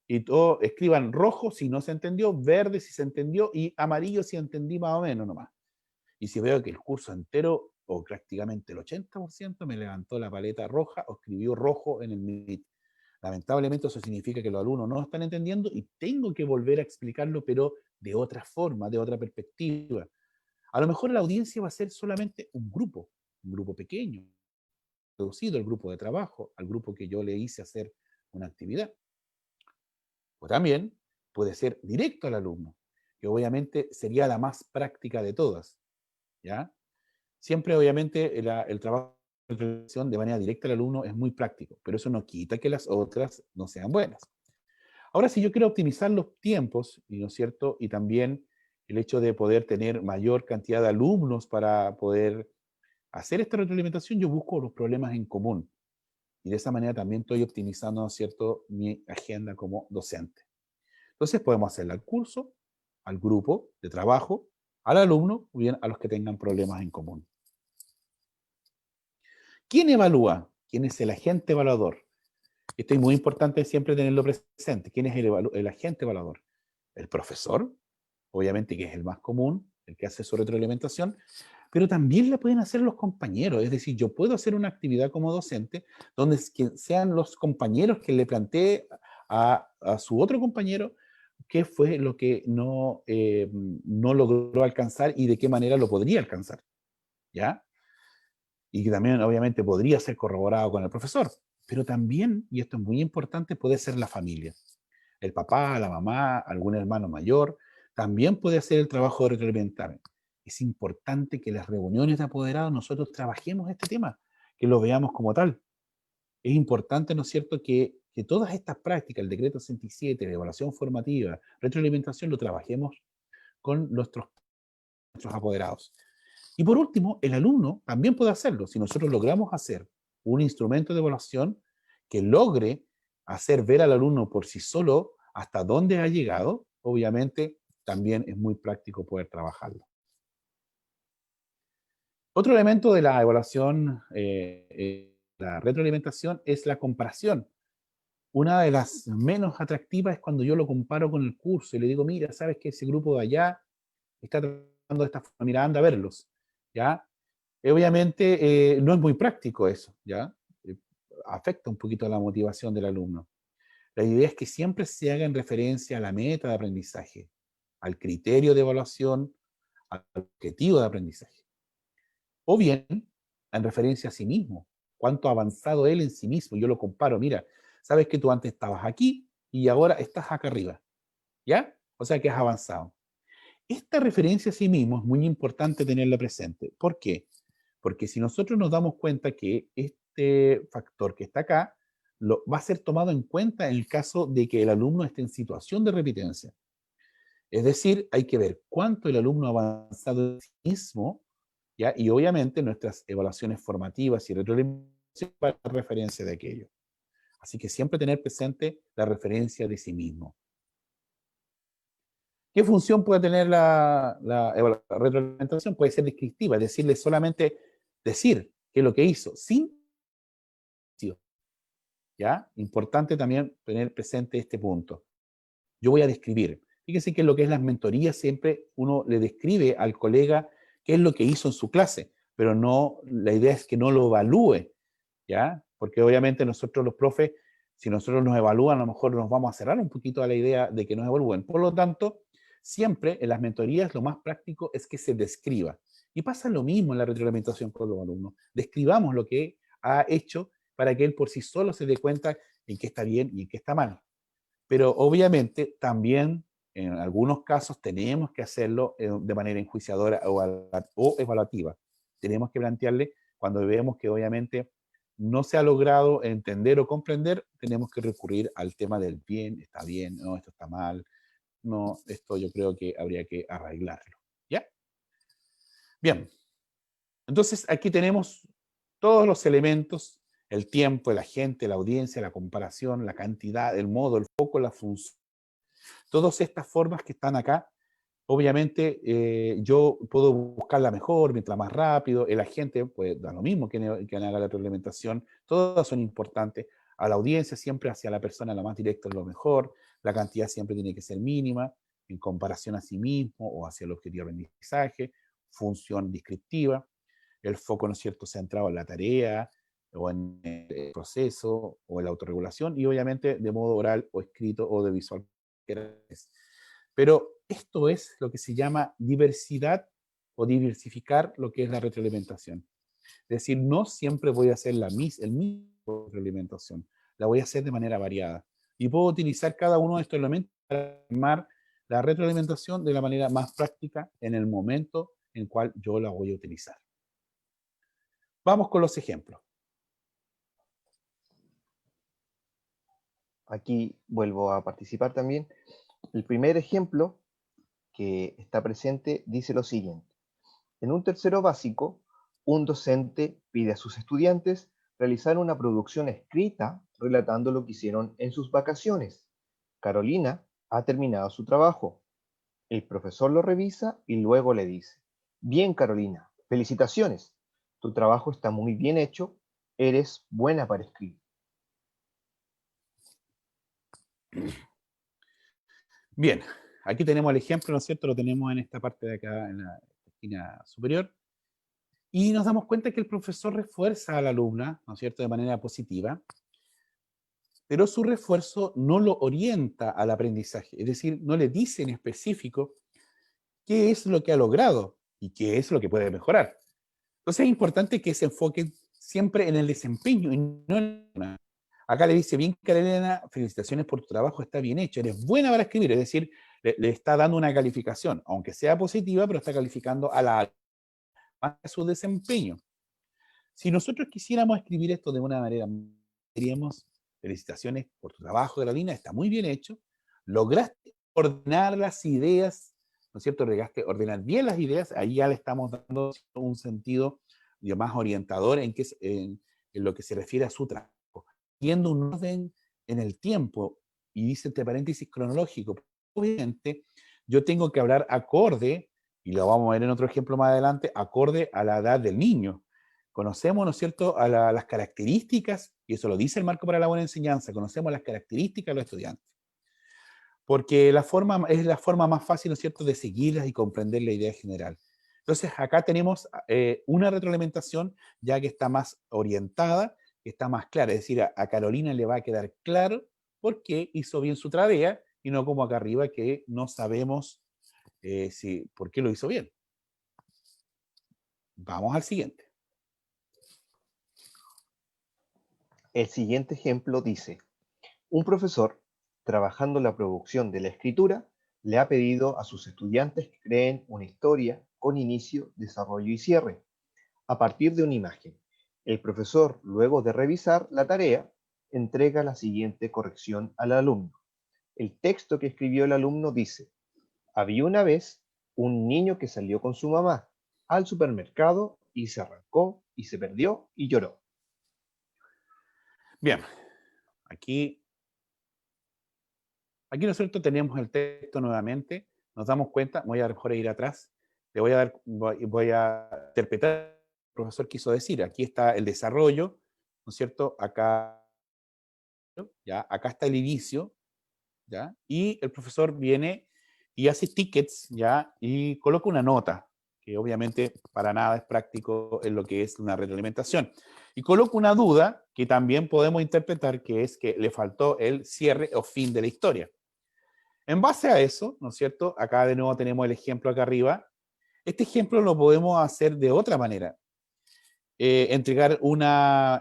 Y todos escriban rojo si no se entendió, verde si se entendió, y amarillo si entendí más o menos nomás. Y si veo que el curso entero, o prácticamente el 80%, me levantó la paleta roja o escribió rojo en el Meet. Lamentablemente eso significa que los alumnos no están entendiendo y tengo que volver a explicarlo, pero de otra forma, de otra perspectiva. A lo mejor la audiencia va a ser solamente un grupo pequeño, reducido al grupo de trabajo, al grupo que yo le hice hacer una actividad. O también puede ser directo al alumno, que obviamente sería la más práctica de todas, ¿ya? Siempre, obviamente, el trabajo de manera directa al alumno es muy práctico, pero eso no quita que las otras no sean buenas. Ahora, si yo quiero optimizar los tiempos, ¿no es cierto? Y también el hecho de poder tener mayor cantidad de alumnos para poder hacer esta retroalimentación, yo busco los problemas en común. Y de esa manera también estoy optimizando, ¿no es cierto?, mi agenda como docente. Entonces podemos hacerle al curso, al grupo de trabajo, al alumno o bien a los que tengan problemas en común. ¿Quién evalúa? ¿Quién es el agente evaluador? Esto es muy importante siempre tenerlo presente. ¿Quién es el agente evaluador? El profesor, obviamente que es el más común, el que hace su retroalimentación, pero también la pueden hacer los compañeros. Es decir, yo puedo hacer una actividad como docente donde sean los compañeros que le plantee a su otro compañero qué fue lo que no logró alcanzar y de qué manera lo podría alcanzar, ¿ya? Y que también obviamente podría ser corroborado con el profesor, pero también, y esto es muy importante, puede ser la familia. El papá, la mamá, algún hermano mayor, también puede hacer el trabajo de retroalimentar. Es importante que en las reuniones de apoderados nosotros trabajemos este tema, que lo veamos como tal. Es importante, ¿no es cierto?, que todas estas prácticas, el decreto 67, la evaluación formativa, retroalimentación, lo trabajemos con nuestros apoderados. Y por último, el alumno también puede hacerlo. Si nosotros logramos hacer un instrumento de evaluación que logre hacer ver al alumno por sí solo hasta dónde ha llegado, obviamente también es muy práctico poder trabajarlo. Otro elemento de la evaluación, la retroalimentación, es la comparación. Una de las menos atractivas es cuando yo lo comparo con el curso y le digo, mira, sabes que ese grupo de allá está tratando de esta forma, mira, anda a verlos, ¿ya? Obviamente no es muy práctico eso, ¿ya? Afecta un poquito la motivación del alumno. La idea es que siempre se haga en referencia a la meta de aprendizaje, al criterio de evaluación, al objetivo de aprendizaje. O bien, en referencia a sí mismo, cuánto ha avanzado él en sí mismo. Yo lo comparo, mira, sabes que tú antes estabas aquí y ahora estás acá arriba, ¿ya? O sea que has avanzado. Esta referencia a sí mismo es muy importante tenerla presente. ¿Por qué? Porque si nosotros nos damos cuenta que este factor que está acá va a ser tomado en cuenta en el caso de que el alumno esté en situación de repitencia. Es decir, hay que ver cuánto el alumno ha avanzado en sí mismo, ¿ya? Y obviamente nuestras evaluaciones formativas y retroalimentación para la referencia de aquello. Así que siempre tener presente la referencia de sí mismo. ¿Qué función puede tener la retroalimentación? Puede ser descriptiva, decirle solamente, decir qué es lo que hizo, sin, ¿ya? Importante también tener presente este punto. Yo voy a describir. Fíjense que en lo que es las mentorías siempre uno le describe al colega qué es lo que hizo en su clase, pero no, la idea es que no lo evalúe, ¿ya? Porque obviamente nosotros los profes, si nosotros nos evalúan, a lo mejor nos vamos a cerrar un poquito a la idea de que nos evalúen. Por lo tanto, siempre en las mentorías lo más práctico es que se describa. Y pasa lo mismo en la retroalimentación con los alumnos. Describamos lo que ha hecho para que él por sí solo se dé cuenta en qué está bien y en qué está mal. Pero obviamente también en algunos casos tenemos que hacerlo de manera enjuiciadora o evaluativa. Tenemos que plantearle cuando vemos que obviamente no se ha logrado entender o comprender, tenemos que recurrir al tema del bien, está bien, no, esto está mal, no, esto yo creo que habría que arreglarlo. ¿Ya? Bien. Entonces aquí tenemos todos los elementos, el tiempo, el agente, la audiencia, la comparación, la cantidad, el modo, el foco, la función. Todas estas formas que están acá, obviamente yo puedo buscarla mejor, mientras más rápido, el agente, pues da lo mismo que haga la retroalimentación, todas son importantes. A la audiencia siempre hacia la persona la más directa es lo mejor, la cantidad siempre tiene que ser mínima, en comparación a sí mismo o hacia el objetivo de aprendizaje, función descriptiva, el foco, ¿no es cierto?, centrado en la tarea o en el proceso o en la autorregulación y obviamente de modo oral o escrito o de visual. Pero esto es lo que se llama diversidad o diversificar lo que es la retroalimentación. Es decir, no siempre voy a hacer el mismo retroalimentación, la voy a hacer de manera variada. Y puedo utilizar cada uno de estos elementos para armar la retroalimentación de la manera más práctica en el momento en cual yo la voy a utilizar. Vamos con los ejemplos. Aquí vuelvo a participar también. El primer ejemplo que está presente dice lo siguiente. En un tercero básico, un docente pide a sus estudiantes realizar una producción escrita relatando lo que hicieron en sus vacaciones. Carolina ha terminado su trabajo. El profesor lo revisa y luego le dice, bien Carolina, felicitaciones, tu trabajo está muy bien hecho, eres buena para escribir. Bien, aquí tenemos el ejemplo, ¿no es cierto? Lo tenemos en esta parte de acá, en la esquina superior. Y nos damos cuenta que el profesor refuerza a la alumna, ¿no es cierto?, de manera positiva, pero su refuerzo no lo orienta al aprendizaje. Es decir, no le dice en específico qué es lo que ha logrado y qué es lo que puede mejorar. Entonces es importante que se enfoquen siempre en el desempeño y no en la... Acá le dice, bien Carolina, felicitaciones por tu trabajo, está bien hecho, eres buena para escribir, es decir, le está dando una calificación, aunque sea positiva, pero está calificando a su desempeño. Si nosotros quisiéramos escribir esto de una manera, diríamos, felicitaciones por tu trabajo, Carolina, está muy bien hecho, lograste ordenar las ideas, ¿no es cierto? Lograste ordenar bien las ideas, ahí ya le estamos dando un sentido más orientador en lo que se refiere a su trabajo, viendo un orden en el tiempo, y dice entre paréntesis cronológico. Obviamente, yo tengo que hablar acorde, y lo vamos a ver en otro ejemplo más adelante, acorde a la edad del niño. Conocemos, ¿no es cierto?, las características, y eso lo dice el marco para la buena enseñanza, conocemos las características de los estudiantes. Porque es la forma más fácil, ¿no es cierto?, de seguirlas y comprender la idea general. Entonces, acá tenemos una retroalimentación ya que está más orientada, que está más clara. Es decir, a Carolina le va a quedar claro por qué hizo bien su tarea y no como acá arriba que no sabemos por qué lo hizo bien. Vamos al siguiente. El siguiente ejemplo dice, un profesor, trabajando en la producción de la escritura, le ha pedido a sus estudiantes que creen una historia con inicio, desarrollo y cierre, a partir de una imagen. El profesor, luego de revisar la tarea, entrega la siguiente corrección al alumno. El texto que escribió el alumno dice, había una vez un niño que salió con su mamá al supermercado y se arrancó y se perdió y lloró. Bien, aquí nosotros tenemos el texto nuevamente, nos damos cuenta, voy a mejor ir atrás, voy a interpretar lo que el profesor quiso decir. Aquí está el desarrollo, ¿no es cierto? Acá está el inicio, ¿ya? Y el profesor viene y hace tickets, ¿ya? Y coloca una nota, que obviamente para nada es práctico en lo que es una retroalimentación. Y coloco una duda que también podemos interpretar, que es que le faltó el cierre o fin de la historia. En base a eso, ¿no es cierto? Acá de nuevo tenemos el ejemplo acá arriba. Este ejemplo lo podemos hacer de otra manera. Entregar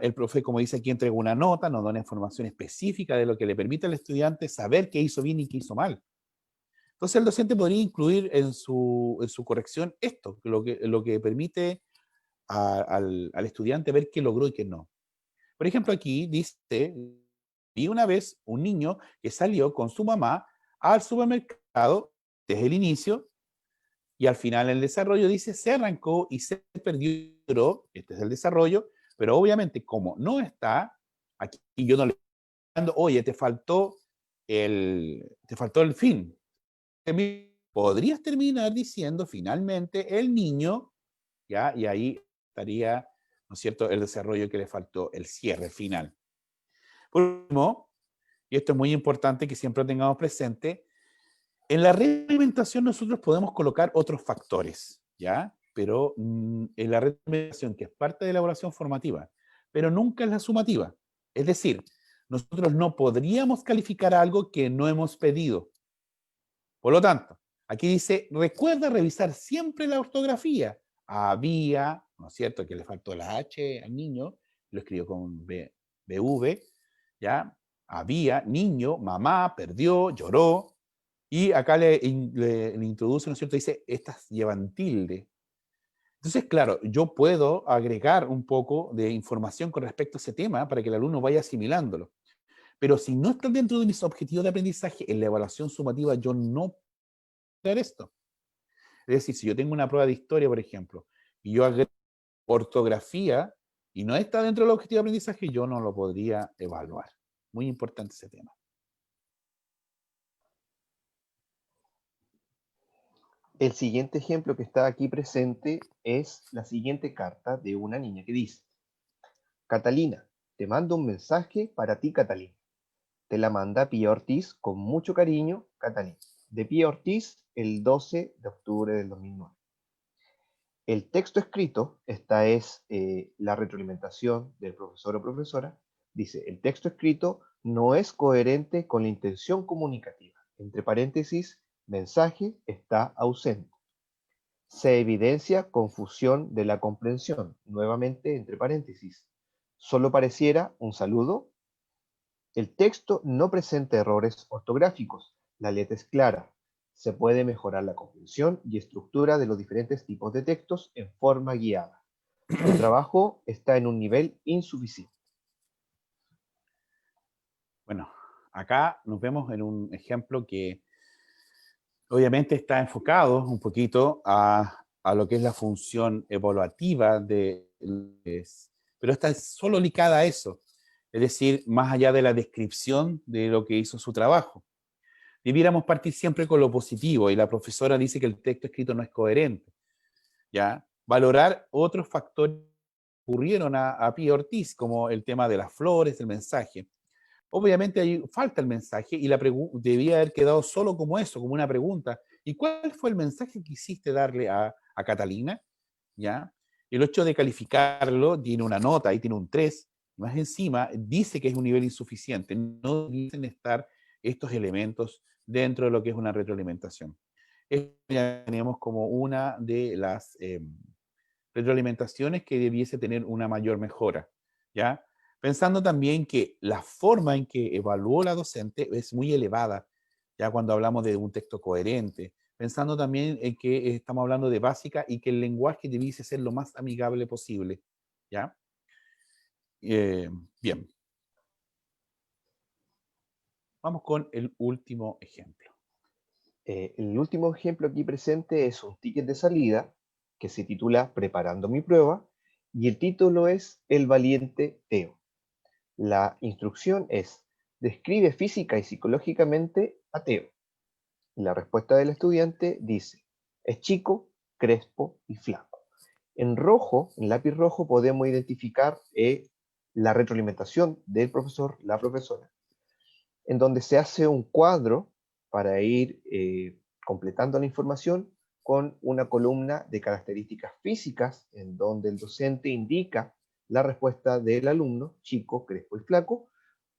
el profe, como dice aquí, entrega una nota, nos da una información específica de lo que le permite al estudiante saber qué hizo bien y qué hizo mal. Entonces el docente podría incluir en su corrección esto, lo que permite al estudiante ver qué logró y qué no. Por ejemplo, aquí dice, vi una vez un niño que salió con su mamá al supermercado desde el inicio y al final el desarrollo dice, se arrancó y se perdió, este es el desarrollo, pero obviamente como no está, aquí yo no le estoy dando, oye, te faltó el fin. Podrías terminar diciendo finalmente el niño, ¿ya? Y ahí estaría, ¿no es cierto?, el desarrollo que le faltó, el cierre final. Por último, y esto es muy importante que siempre tengamos presente, en la retroalimentación nosotros podemos colocar otros factores, ¿ya? Pero en la retroalimentación, que es parte de la evaluación formativa, pero nunca es la sumativa. Es decir, nosotros no podríamos calificar algo que no hemos pedido. Por lo tanto, aquí dice, recuerda revisar siempre la ortografía. Había, ¿no es cierto?, que le faltó la H al niño, lo escribió con BV, ¿ya? Había, niño, mamá, perdió, lloró, y acá le introduce, ¿no es cierto?, dice, estas llevan tilde. Entonces, claro, yo puedo agregar un poco de información con respecto a ese tema para que el alumno vaya asimilándolo. Pero si no está dentro de mis objetivos de aprendizaje, en la evaluación sumativa yo no puedo hacer esto. Es decir, si yo tengo una prueba de historia, por ejemplo, y yo agrego ortografía y no está dentro del objetivo de aprendizaje, yo no lo podría evaluar. Muy importante ese tema. El siguiente ejemplo que está aquí presente es la siguiente carta de una niña que dice: Catalina, te mando un mensaje para ti, Catalina. Te la manda Pía Ortiz con mucho cariño, Catalina. De Pía Ortiz, el 12 de octubre del 2009. El texto escrito, esta es la retroalimentación del profesor o profesora, dice, el texto escrito no es coherente con la intención comunicativa. Entre paréntesis, mensaje está ausente. Se evidencia confusión de la comprensión. Nuevamente, entre paréntesis, solo pareciera un saludo. El texto no presenta errores ortográficos. La letra es clara. Se puede mejorar la comprensión y estructura de los diferentes tipos de textos en forma guiada. Tu trabajo está en un nivel insuficiente. Bueno, acá nos vemos en un ejemplo que obviamente está enfocado un poquito a lo que es la función evaluativa pero está solo ligada a eso. Es decir, más allá de la descripción de lo que hizo su trabajo. Debiéramos partir siempre con lo positivo, y la profesora dice que el texto escrito no es coherente. ¿Ya? Valorar otros factores que ocurrieron a Pía Ortiz, como el tema de las flores, el mensaje. Obviamente ahí falta el mensaje y debía haber quedado solo como eso, como una pregunta. ¿Y cuál fue el mensaje que quisiste darle a Catalina? ¿Ya? El hecho de calificarlo tiene una nota, ahí tiene un 3, más encima dice que es un nivel insuficiente. No deben estar estos elementos dentro de lo que es una retroalimentación. Esto ya tenemos como una de las retroalimentaciones que debiese tener una mayor mejora, ¿ya? Pensando también que la forma en que evaluó la docente es muy elevada, ya cuando hablamos de un texto coherente, pensando también en que estamos hablando de básica y que el lenguaje debiese ser lo más amigable posible, ¿ya? Bien. Vamos con el último ejemplo. El último ejemplo aquí presente es un ticket de salida que se titula Preparando mi prueba y el título es El valiente Teo. La instrucción es: describe física y psicológicamente a Teo. La respuesta del estudiante dice: es chico, crespo y flaco. En rojo, en lápiz rojo, podemos identificar la retroalimentación del profesor, la profesora, en donde se hace un cuadro para ir completando la información con una columna de características físicas, en donde el docente indica la respuesta del alumno, chico, crespo y flaco,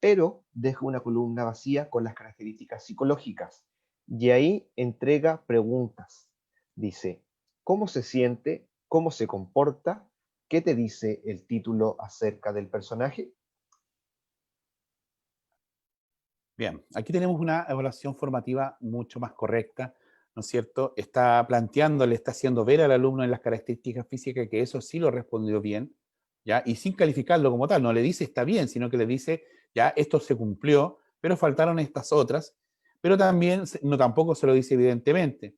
pero deja una columna vacía con las características psicológicas. Y ahí entrega preguntas. Dice, ¿cómo se siente? ¿Cómo se comporta? ¿Qué te dice el título acerca del personaje? Bien, aquí tenemos una evaluación formativa mucho más correcta, ¿no es cierto? Está planteándole, está haciendo ver al alumno en las características físicas que eso sí lo respondió bien, ¿ya? Y sin calificarlo como tal, no le dice está bien, sino que le dice, ya, esto se cumplió, pero faltaron estas otras, pero también, no tampoco se lo dice evidentemente.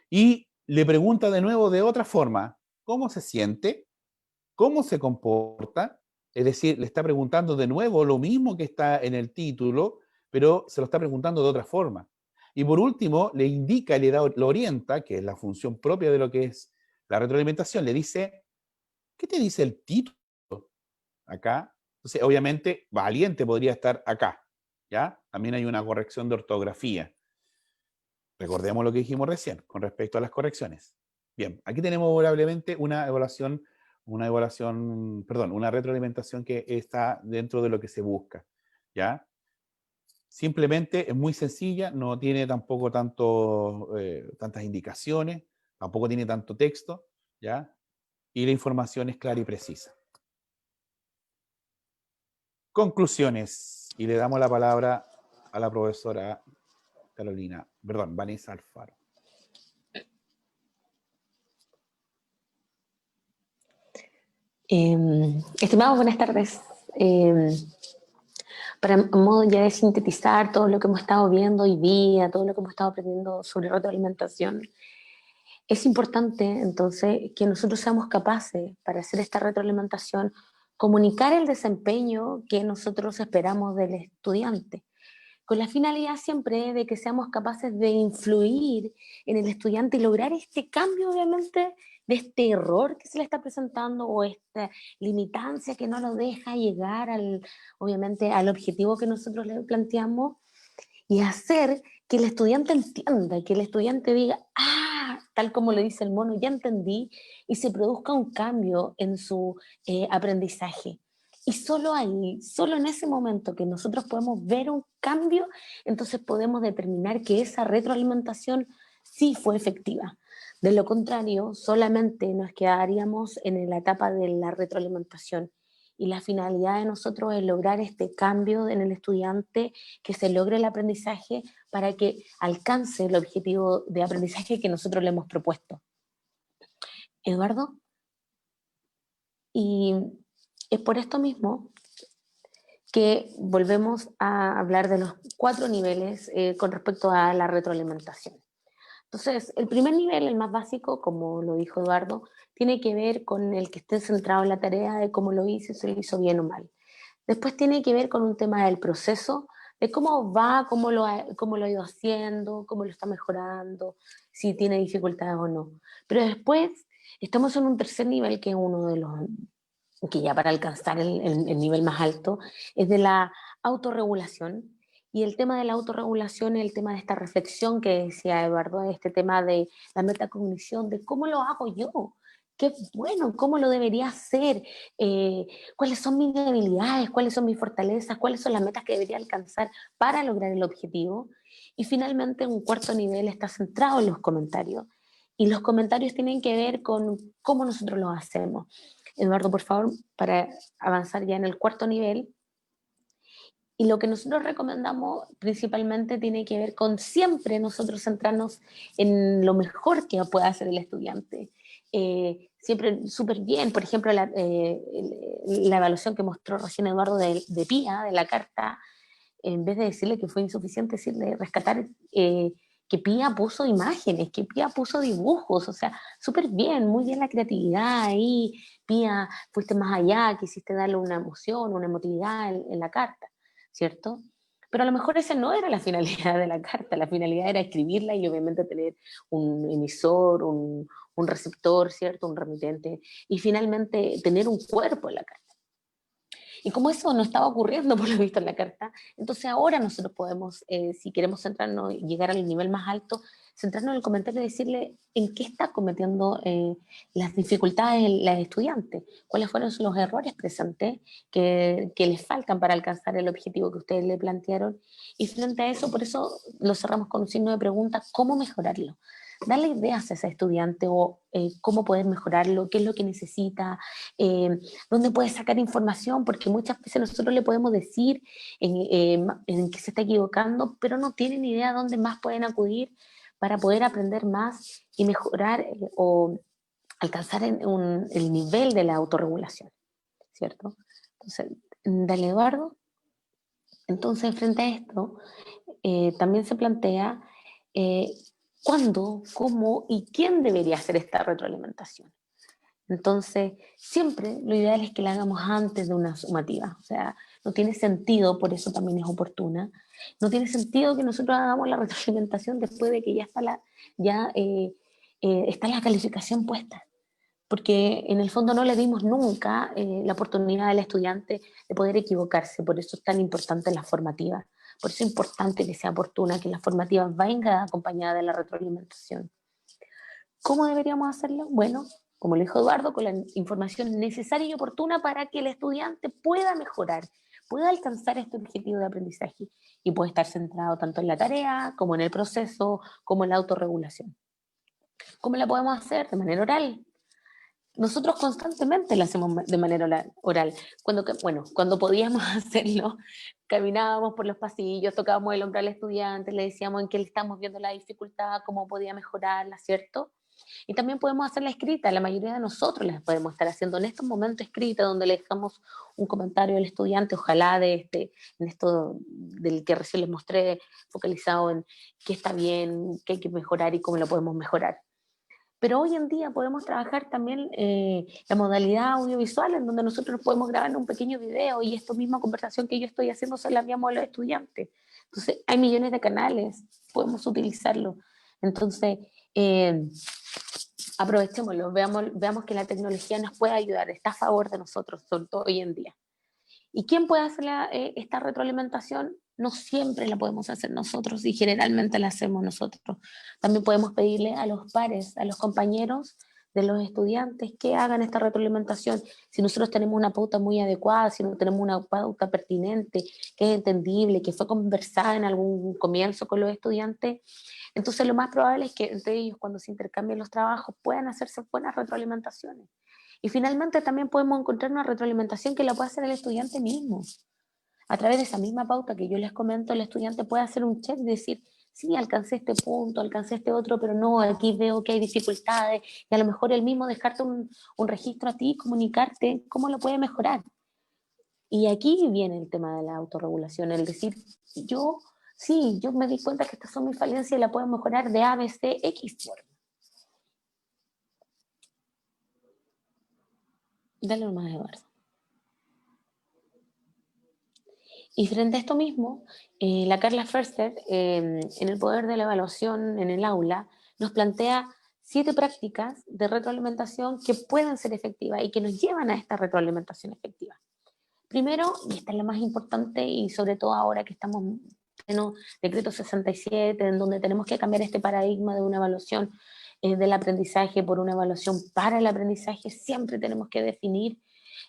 Y le pregunta de nuevo de otra forma, ¿cómo se siente? ¿Cómo se comporta? Es decir, le está preguntando de nuevo lo mismo que está en el título, pero se lo está preguntando de otra forma. Y por último, le indica, lo orienta, que es la función propia de lo que es la retroalimentación, le dice, ¿qué te dice el título? Acá. Entonces, obviamente, valiente podría estar acá, ¿ya? También hay una corrección de ortografía. Recordemos lo que dijimos recién con respecto a las correcciones. Bien, aquí tenemos probablemente una retroalimentación que está dentro de lo que se busca, ¿ya? Simplemente es muy sencilla, no tiene tampoco tantas indicaciones, tampoco tiene tanto texto, ¿ya? Y la información es clara y precisa. Conclusiones. Y le damos la palabra a la profesora Vanessa Alfaro. Estimados, buenas tardes. Para modo ya de sintetizar todo lo que hemos estado viendo hoy día, todo lo que hemos estado aprendiendo sobre retroalimentación, es importante entonces que nosotros seamos capaces, para hacer esta retroalimentación, comunicar el desempeño que nosotros esperamos del estudiante, con la finalidad siempre de que seamos capaces de influir en el estudiante y lograr este cambio, obviamente, de este error que se le está presentando o esta limitancia que no lo deja llegar obviamente, al objetivo que nosotros le planteamos, y hacer que el estudiante entienda, que el estudiante diga, ah, tal como le dice el mono, ya entendí, y se produzca un cambio en su aprendizaje. Y solo ahí, solo en ese momento que nosotros podemos ver un cambio, entonces podemos determinar que esa retroalimentación sí fue efectiva. De lo contrario, solamente nos quedaríamos en la etapa de la retroalimentación. Y la finalidad de nosotros es lograr este cambio en el estudiante, que se logre el aprendizaje para que alcance el objetivo de aprendizaje que nosotros le hemos propuesto. Eduardo, y es por esto mismo que volvemos a hablar de los 4 niveles con respecto a la retroalimentación. Entonces, el primer nivel, el más básico, como lo dijo Eduardo, tiene que ver con el que esté centrado en la tarea de cómo lo hizo, si lo hizo bien o mal. Después tiene que ver con un tema del proceso, de cómo va, cómo lo ha ido haciendo, cómo lo está mejorando, si tiene dificultades o no. Pero después estamos en un tercer nivel, que es uno de los que ya para alcanzar el nivel más alto, es de la autorregulación. Y el tema de la autorregulación es el tema de esta reflexión que decía Eduardo, este tema de la metacognición, de cómo lo hago yo, qué bueno, cómo lo debería hacer, cuáles son mis debilidades, cuáles son mis fortalezas, cuáles son las metas que debería alcanzar para lograr el objetivo. Y finalmente, un cuarto nivel está centrado en los comentarios. Y los comentarios tienen que ver con cómo nosotros lo hacemos. Eduardo, por favor, para avanzar ya en el cuarto nivel. Y lo que nosotros recomendamos principalmente tiene que ver con siempre nosotros centrarnos en lo mejor que pueda hacer el estudiante. Siempre súper bien, por ejemplo, la evaluación que mostró recién Eduardo de PIA, de la carta, en vez de decirle que fue insuficiente, decirle rescatar que Pía puso imágenes, que Pía puso dibujos, o sea, súper bien, muy bien la creatividad ahí, Pía, fuiste más allá, quisiste darle una emoción, una emotividad en la carta, ¿cierto? Pero a lo mejor esa no era la finalidad de la carta, la finalidad era escribirla y obviamente tener un emisor, un receptor, ¿cierto? Un remitente, y finalmente tener un cuerpo en la carta. Y como eso no estaba ocurriendo por lo visto en la carta, entonces ahora nosotros podemos, si queremos centrarnos y llegar al nivel más alto, centrarnos en el comentario y decirle en qué está cometiendo las dificultades el estudiante, cuáles fueron los errores presentes que les faltan para alcanzar el objetivo que ustedes le plantearon. Y frente a eso, por eso lo cerramos con un signo de pregunta, ¿cómo mejorarlo? Darle ideas a ese estudiante o cómo poder mejorarlo, qué es lo que necesita, dónde puede sacar información, porque muchas veces nosotros le podemos decir en qué se está equivocando, pero no tienen idea dónde más pueden acudir para poder aprender más y mejorar o alcanzar el nivel de la autorregulación, ¿cierto? Entonces, dale, Eduardo. Entonces, frente a esto, también se plantea cuándo, cómo y quién debería hacer esta retroalimentación. Entonces, siempre lo ideal es que la hagamos antes de una sumativa. O sea, no tiene sentido, por eso también es oportuna, no tiene sentido que nosotros hagamos la retroalimentación después de que ya está la calificación puesta. Porque en el fondo no le dimos nunca la oportunidad al estudiante de poder equivocarse. Por eso es tan importante la formativa. Por eso es importante que sea oportuna, que la formativa venga acompañada de la retroalimentación. ¿Cómo deberíamos hacerlo? Bueno, como lo dijo Eduardo, con la información necesaria y oportuna para que el estudiante pueda mejorar, pueda alcanzar este objetivo de aprendizaje y pueda estar centrado tanto en la tarea como en el proceso, como en la autorregulación. ¿Cómo la podemos hacer? De manera oral. Nosotros constantemente la hacemos de manera oral. Cuando podíamos hacerlo, caminábamos por los pasillos, tocábamos el hombro al estudiante, le decíamos en qué le estamos viendo la dificultad, cómo podía mejorarla, ¿cierto? Y también podemos hacerla escrita, la mayoría de nosotros las podemos estar haciendo en estos momentos escrita, donde le dejamos un comentario al estudiante, ojalá en esto del que recién les mostré, focalizado en qué está bien, qué hay que mejorar y cómo lo podemos mejorar. Pero hoy en día podemos trabajar también la modalidad audiovisual, en donde nosotros podemos grabar un pequeño video y esta misma conversación que yo estoy haciendo se la enviamos a los estudiantes. Entonces, hay millones de canales, podemos utilizarlo. Entonces, aprovechémoslo, veamos que la tecnología nos puede ayudar, está a favor de nosotros, sobre todo hoy en día. ¿Y quién puede hacer esta retroalimentación? No siempre la podemos hacer nosotros y generalmente la hacemos nosotros. También podemos pedirle a los pares, a los compañeros de los estudiantes que hagan esta retroalimentación. Si nosotros tenemos una pauta muy adecuada, si no tenemos una pauta pertinente, que es entendible, que fue conversada en algún comienzo con los estudiantes, entonces lo más probable es que entre ellos, cuando se intercambien los trabajos, puedan hacerse buenas retroalimentaciones. Y finalmente también podemos encontrar una retroalimentación que la pueda hacer el estudiante mismo. A través de esa misma pauta que yo les comento, el estudiante puede hacer un check y decir, sí, alcancé este punto, alcancé este otro, pero no, aquí veo que hay dificultades, y a lo mejor él mismo dejarte un registro a ti, comunicarte cómo lo puede mejorar. Y aquí viene el tema de la autorregulación, el decir, yo me di cuenta que estas son mis falencias y la puedo mejorar de A, B, C, X forma. Dale nomás, Eduardo. Y frente a esto mismo, la Carla Förster, en El poder de la evaluación en el aula, nos plantea 7 prácticas de retroalimentación que pueden ser efectivas y que nos llevan a esta retroalimentación efectiva. Primero, y esta es la más importante, y sobre todo ahora que estamos en el decreto 67, en donde tenemos que cambiar este paradigma de una evaluación del aprendizaje por una evaluación para el aprendizaje, siempre tenemos que definir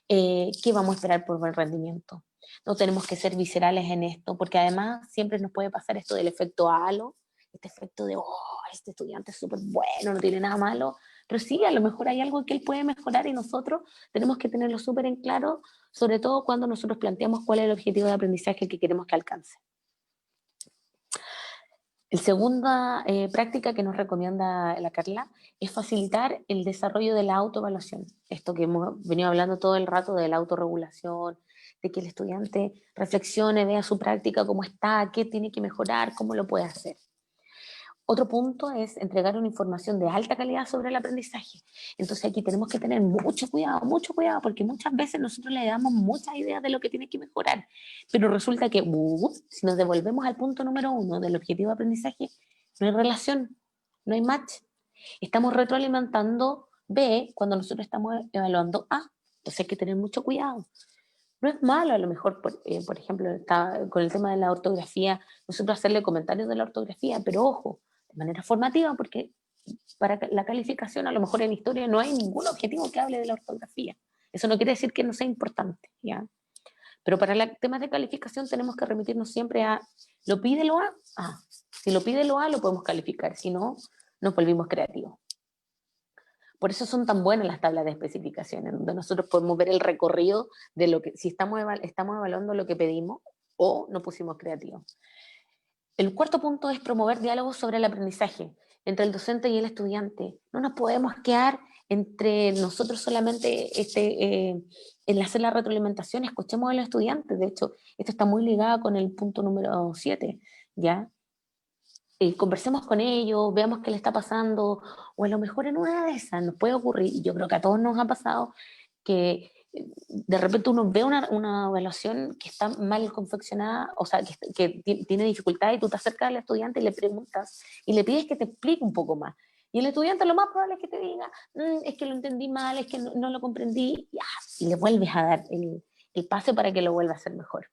qué vamos a esperar por buen rendimiento. No tenemos que ser viscerales en esto, porque además siempre nos puede pasar esto del efecto halo, este efecto de, este estudiante es súper bueno, no tiene nada malo, pero sí, a lo mejor hay algo que él puede mejorar y nosotros tenemos que tenerlo súper en claro, sobre todo cuando nosotros planteamos cuál es el objetivo de aprendizaje que queremos que alcance. La segunda práctica que nos recomienda la Carla es facilitar el desarrollo de la autoevaluación. Esto que hemos venido hablando todo el rato de la autorregulación, de que el estudiante reflexione, vea su práctica, cómo está, qué tiene que mejorar, cómo lo puede hacer. Otro punto es entregar una información de alta calidad sobre el aprendizaje. Entonces aquí tenemos que tener mucho cuidado, porque muchas veces nosotros le damos muchas ideas de lo que tiene que mejorar, pero resulta que si nos devolvemos al punto número 1 del objetivo de aprendizaje, no hay relación, no hay match. Estamos retroalimentando B cuando nosotros estamos evaluando A. Entonces hay que tener mucho cuidado. No es malo, a lo mejor, por ejemplo, con el tema de la ortografía, nosotros hacerle comentarios de la ortografía, pero ojo, de manera formativa, porque para la calificación, a lo mejor en historia no hay ningún objetivo que hable de la ortografía. Eso no quiere decir que no sea importante, ¿ya? Pero para temas de calificación tenemos que remitirnos siempre a, ¿lo pide lo A? Ah, si lo pide lo A, lo podemos calificar, si no, nos volvimos creativos. Por eso son tan buenas las tablas de especificaciones, donde nosotros podemos ver el recorrido de lo que, si estamos evaluando lo que pedimos o nos pusimos creativos. El cuarto punto es promover diálogos sobre el aprendizaje entre el docente y el estudiante. No nos podemos quedar entre nosotros solamente en hacer la retroalimentación, escuchemos a los estudiantes. De hecho, esto está muy ligado con el punto número 7, ¿ya? Conversemos con ellos, veamos qué le está pasando, o a lo mejor en una de esas nos puede ocurrir, y yo creo que a todos nos ha pasado, que de repente uno ve una evaluación que está mal confeccionada, o sea, que tiene dificultad, y tú te acercas al estudiante y le preguntas, y le pides que te explique un poco más. Y el estudiante lo más probable es que te diga, es que lo entendí mal, es que no lo comprendí, y le vuelves a dar el pase para que lo vuelva a hacer mejor.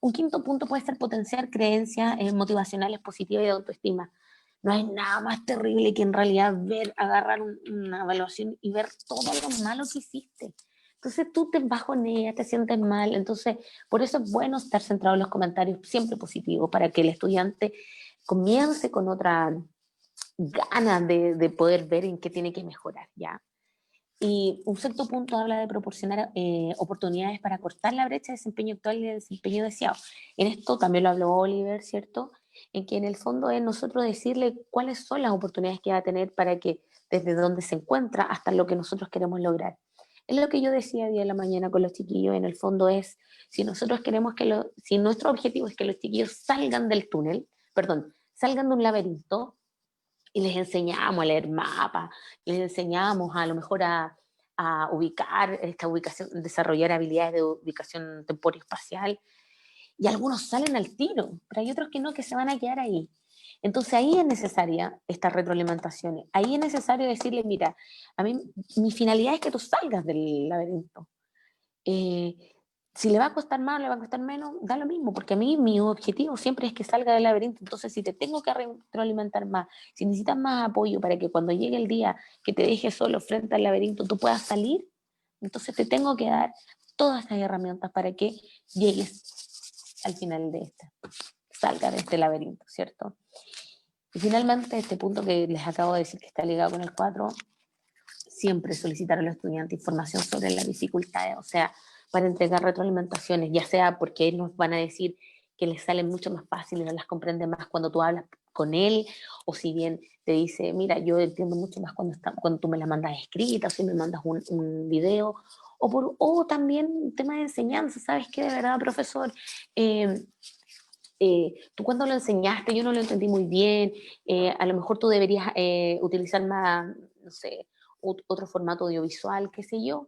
Un quinto punto puede ser potenciar creencias motivacionales positivas y de autoestima. No hay nada más terrible que en realidad agarrar una evaluación y ver todo lo malo que hiciste. Entonces tú te bajoneas, te sientes mal. Entonces, por eso es bueno estar centrado en los comentarios siempre positivos, para que el estudiante comience con otra ganas de poder ver en qué tiene que mejorar, ¿ya? Y un sexto punto habla de proporcionar oportunidades para cortar la brecha de desempeño actual y de desempeño deseado. En esto también lo habló Oliver, ¿cierto? En que en el fondo es nosotros decirle cuáles son las oportunidades que va a tener para que desde donde se encuentra hasta lo que nosotros queremos lograr. Es lo que yo decía día de la mañana con los chiquillos, en el fondo es, si nosotros queremos si nuestro objetivo es que los chiquillos salgan del túnel, perdón, salgan de un laberinto, y les enseñamos a leer mapas, les enseñamos a lo mejor a ubicar esta ubicación, desarrollar habilidades de ubicación temporio-espacial, y algunos salen al tiro, pero hay otros que no, que se van a quedar ahí. Entonces ahí es necesaria esta retroalimentación, ahí es necesario decirle, mira, a mí mi finalidad es que tú salgas del laberinto. Eh, si le va a costar más o le va a costar menos, da lo mismo, porque a mí mi objetivo siempre es que salga del laberinto. Entonces, si te tengo que retroalimentar más, si necesitas más apoyo para que cuando llegue el día que te dejes solo frente al laberinto tú puedas salir, entonces te tengo que dar todas estas herramientas para que llegues al final de salga de este laberinto, ¿cierto? Y finalmente, este punto que les acabo de decir que está ligado con el 4, siempre solicitar a los estudiantes información sobre las dificultades, o sea, para entregar retroalimentaciones, ya sea porque nos van a decir que les salen mucho más fáciles, no las comprende más cuando tú hablas con él, o si bien te dice, mira, yo entiendo mucho más cuando tú me la mandas escrita, o si me mandas un video, o también un tema de enseñanza, ¿sabes qué? De verdad, profesor, tú cuando lo enseñaste yo no lo entendí muy bien, a lo mejor tú deberías utilizar más, no sé, otro formato audiovisual, qué sé yo.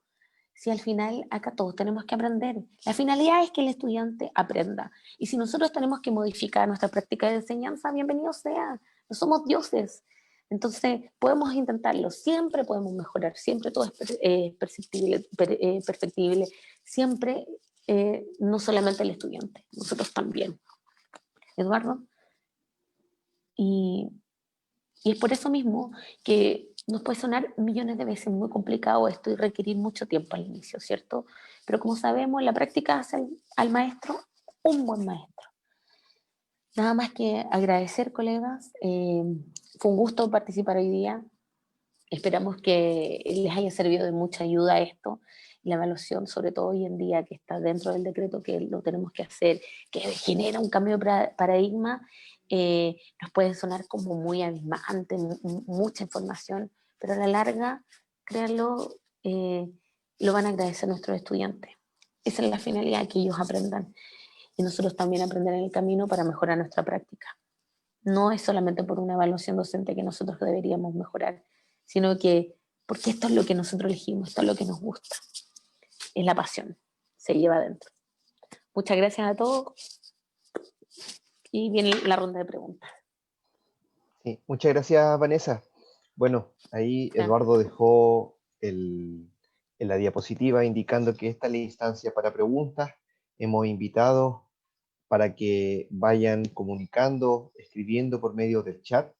Si al final acá todos tenemos que aprender. La finalidad es que el estudiante aprenda. Y si nosotros tenemos que modificar nuestra práctica de enseñanza, bienvenido sea. No somos dioses. Entonces, podemos intentarlo. Siempre podemos mejorar. Siempre todo es perceptible, perfectible. Siempre, no solamente el estudiante, nosotros también. Eduardo. Y es por eso mismo que nos puede sonar millones de veces muy complicado esto y requerir mucho tiempo al inicio, ¿cierto? Pero como sabemos, la práctica hace al maestro un buen maestro. Nada más que agradecer, colegas. Fue un gusto participar hoy día. Esperamos que les haya servido de mucha ayuda esto, la evaluación, sobre todo hoy en día que está dentro del decreto, que lo tenemos que hacer, que genera un cambio de paradigma. Nos puede sonar como muy abismante, mucha información, pero a la larga, créanlo, lo van a agradecer nuestros estudiantes. Esa es la finalidad, que ellos aprendan y nosotros también aprender en el camino para mejorar nuestra práctica. No es solamente por una evaluación docente que nosotros deberíamos mejorar, sino que porque esto es lo que nosotros elegimos, esto es lo que nos gusta. Es la pasión, se lleva adentro. Muchas gracias a todos y viene la ronda de preguntas. Sí, muchas gracias, Vanessa. Bueno, ahí Ya. Eduardo dejó el en la diapositiva indicando que esta es la instancia para preguntas. Hemos invitado para que vayan comunicando, escribiendo por medio del chat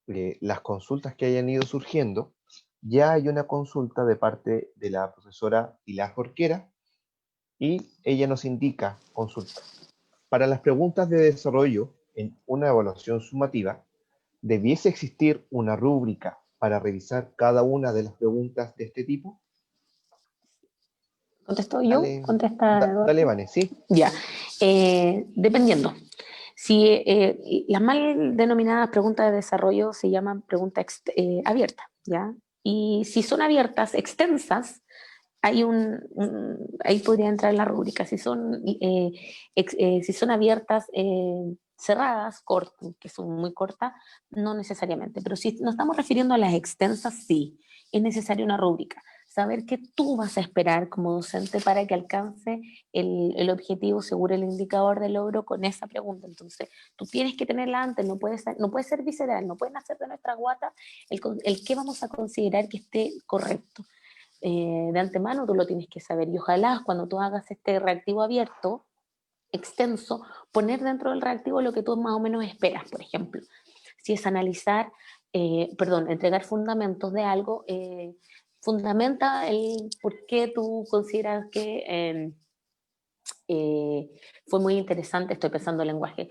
las consultas que hayan ido surgiendo. Ya hay una consulta de parte de la profesora Pilar Jorquera y ella nos indica consulta. Para las preguntas de desarrollo en una evaluación sumativa, ¿debiese existir una rúbrica para revisar cada una de las preguntas de este tipo? ¿Contesto yo? Dale, ¿Contesta Eduardo? dale, Vane, sí. Ya. Dependiendo. Si las mal denominadas preguntas de desarrollo se llaman preguntas abiertas, ¿ya? Y si son abiertas, extensas, ahí podría entrar la rúbrica. Si son abiertas, cerradas, que son muy cortas, no necesariamente. Pero si nos estamos refiriendo a las extensas, sí, es necesaria una rúbrica. Saber qué tú vas a esperar como docente para que alcance el objetivo, seguro el indicador de logro con esa pregunta. Entonces, tú tienes que tenerla antes, no puede ser visceral, no puede nacer de nuestra guata el qué vamos a considerar que esté correcto. De antemano tú lo tienes que saber y ojalá cuando tú hagas este reactivo abierto, extenso, poner dentro del reactivo lo que tú más o menos esperas. Por ejemplo, si es entregar fundamentos de algo, fundamenta el por qué tú consideras que fue muy interesante, estoy pensando en lenguaje,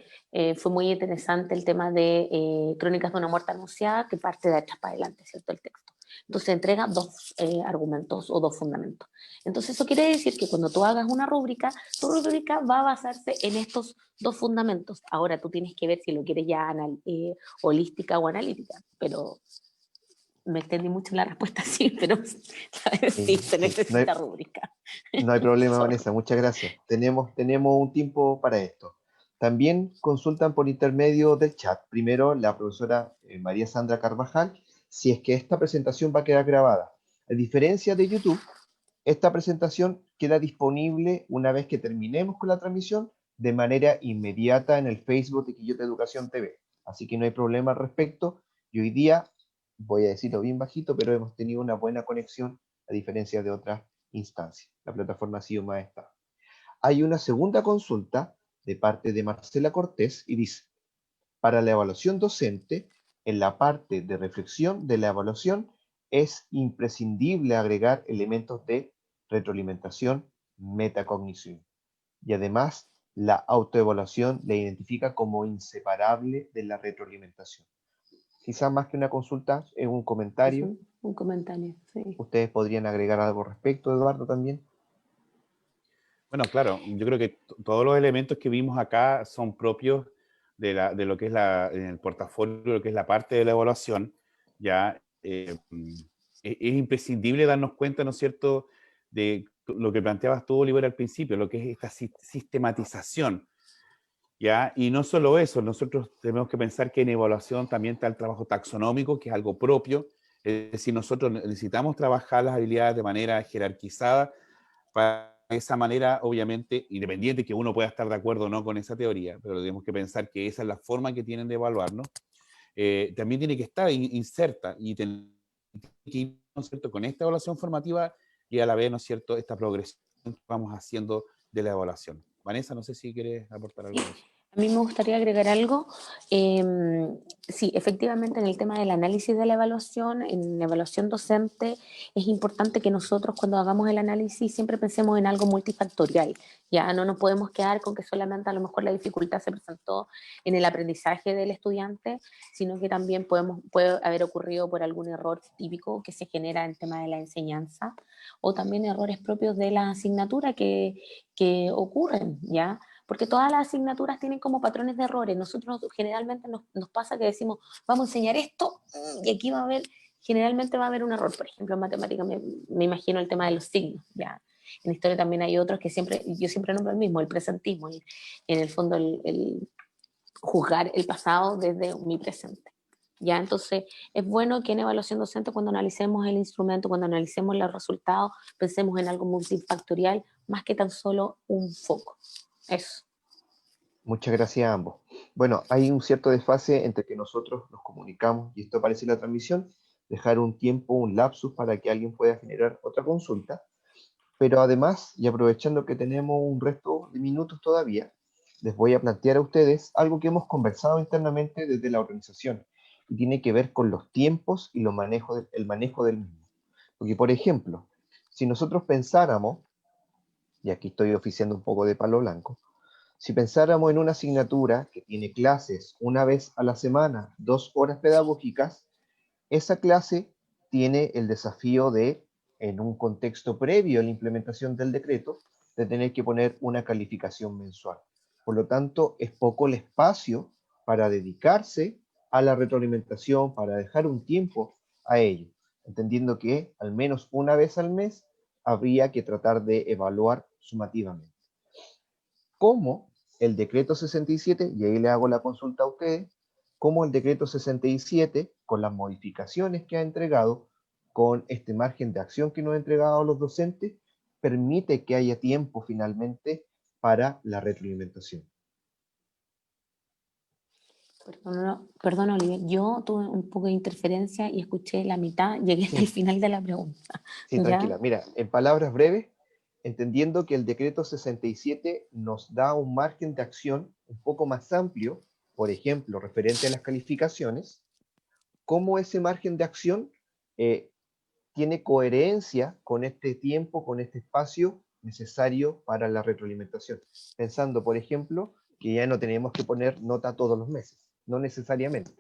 fue muy interesante el tema de Crónicas de una muerte anunciada, que parte de atrás para adelante, ¿cierto? El texto. Entonces entrega dos argumentos o dos fundamentos. Entonces eso quiere decir que cuando tú hagas una rúbrica, tu rúbrica va a basarse en estos dos fundamentos. Ahora tú tienes que ver si lo quieres ya holística o analítica, pero me extendí mucho en la respuesta, sí, pero sí, se necesita rúbrica. No hay problema, Vanessa, muchas gracias. Tenemos un tiempo para esto. También consultan por intermedio del chat, primero la profesora María Sandra Carvajal, si es que esta presentación va a quedar grabada. A diferencia de YouTube, esta presentación queda disponible una vez que terminemos con la transmisión de manera inmediata en el Facebook de Quillota Educación TV. Así que no hay problema al respecto. Y hoy día, voy a decirlo bien bajito, pero hemos tenido una buena conexión a diferencia de otras instancias. La plataforma ha sido más estable. Hay una segunda consulta de parte de Marcela Cortés y dice, para la evaluación docente, en la parte de reflexión de la evaluación, es imprescindible agregar elementos de retroalimentación, metacognición. Y además, la autoevaluación la identifica como inseparable de la retroalimentación. Quizás más que una consulta, es un comentario. Un comentario, sí. ¿Ustedes podrían agregar algo al respecto, Eduardo, también? Bueno, claro, yo creo que todos los elementos que vimos acá son propios de lo que es en el portafolio, lo que es la parte de la evaluación. Ya es imprescindible darnos cuenta, ¿no es cierto?, de lo que planteabas tú, Oliver, al principio, lo que es esta sistematización. ¿Ya? Y no solo eso, nosotros tenemos que pensar que en evaluación también está el trabajo taxonómico, que es algo propio. Es decir, nosotros necesitamos trabajar las habilidades de manera jerarquizada para de esa manera, obviamente, independiente que uno pueda estar de acuerdo o no con esa teoría, pero tenemos que pensar que esa es la forma que tienen de evaluarnos, también tiene que estar inserta y tener que ir, ¿no es cierto?, con esta evaluación formativa y a la vez, ¿no es cierto?, esta progresión que vamos haciendo de la evaluación. Vanessa, no sé si quieres aportar algo de eso. A mí me gustaría agregar algo. Sí, efectivamente, en el tema del análisis de la evaluación, en la evaluación docente, es importante que nosotros cuando hagamos el análisis siempre pensemos en algo multifactorial. Ya no nos podemos quedar con que solamente a lo mejor la dificultad se presentó en el aprendizaje del estudiante, sino que también puede haber ocurrido por algún error típico que se genera en el tema de la enseñanza, o también errores propios de la asignatura que ocurren, ¿ya? Porque todas las asignaturas tienen como patrones de errores. Nosotros generalmente nos pasa que decimos, vamos a enseñar esto y aquí generalmente va a haber un error. Por ejemplo, en matemáticas me imagino el tema de los signos. ¿Ya? En historia también hay otros que yo siempre nombro el mismo, el presentismo, y en el fondo el juzgar el pasado desde mi presente. ¿Ya? Entonces, es bueno que en evaluación docente, cuando analicemos el instrumento, cuando analicemos los resultados, pensemos en algo multifactorial más que tan solo un foco. Eso. Muchas gracias a ambos. Bueno, hay un cierto desfase entre que nosotros nos comunicamos, y esto aparece en la transmisión, dejar un tiempo, un lapsus para que alguien pueda generar otra consulta. Pero además, y aprovechando que tenemos un resto de minutos todavía, les voy a plantear a ustedes algo que hemos conversado internamente desde la organización y tiene que ver con los tiempos y el manejo del mismo. Porque, por ejemplo, si nosotros pensáramos, y aquí estoy oficiando un poco de palo blanco, si pensáramos en una asignatura que tiene clases una vez a la semana, 2 horas pedagógicas, esa clase tiene el desafío de, en un contexto previo a la implementación del decreto, de tener que poner una calificación mensual. Por lo tanto, es poco el espacio para dedicarse a la retroalimentación, para dejar un tiempo a ello, entendiendo que al menos una vez al mes habría que tratar de evaluar sumativamente. Como el decreto 67, y ahí le hago la consulta a ustedes, como el decreto 67, con las modificaciones que ha entregado, con este margen de acción que nos ha entregado a los docentes, permite que haya tiempo finalmente para la retroalimentación. Perdón, Oliver, yo tuve un poco de interferencia y escuché la mitad, llegué hasta el final de la pregunta. Sí, ¿Ya? tranquila. Mira, en palabras breves, entendiendo que el decreto 67 nos da un margen de acción un poco más amplio, por ejemplo, referente a las calificaciones, cómo ese margen de acción eh, tiene coherencia con este tiempo, con este espacio necesario para la retroalimentación. Pensando, por ejemplo, que ya no tenemos que poner nota todos los meses, no necesariamente.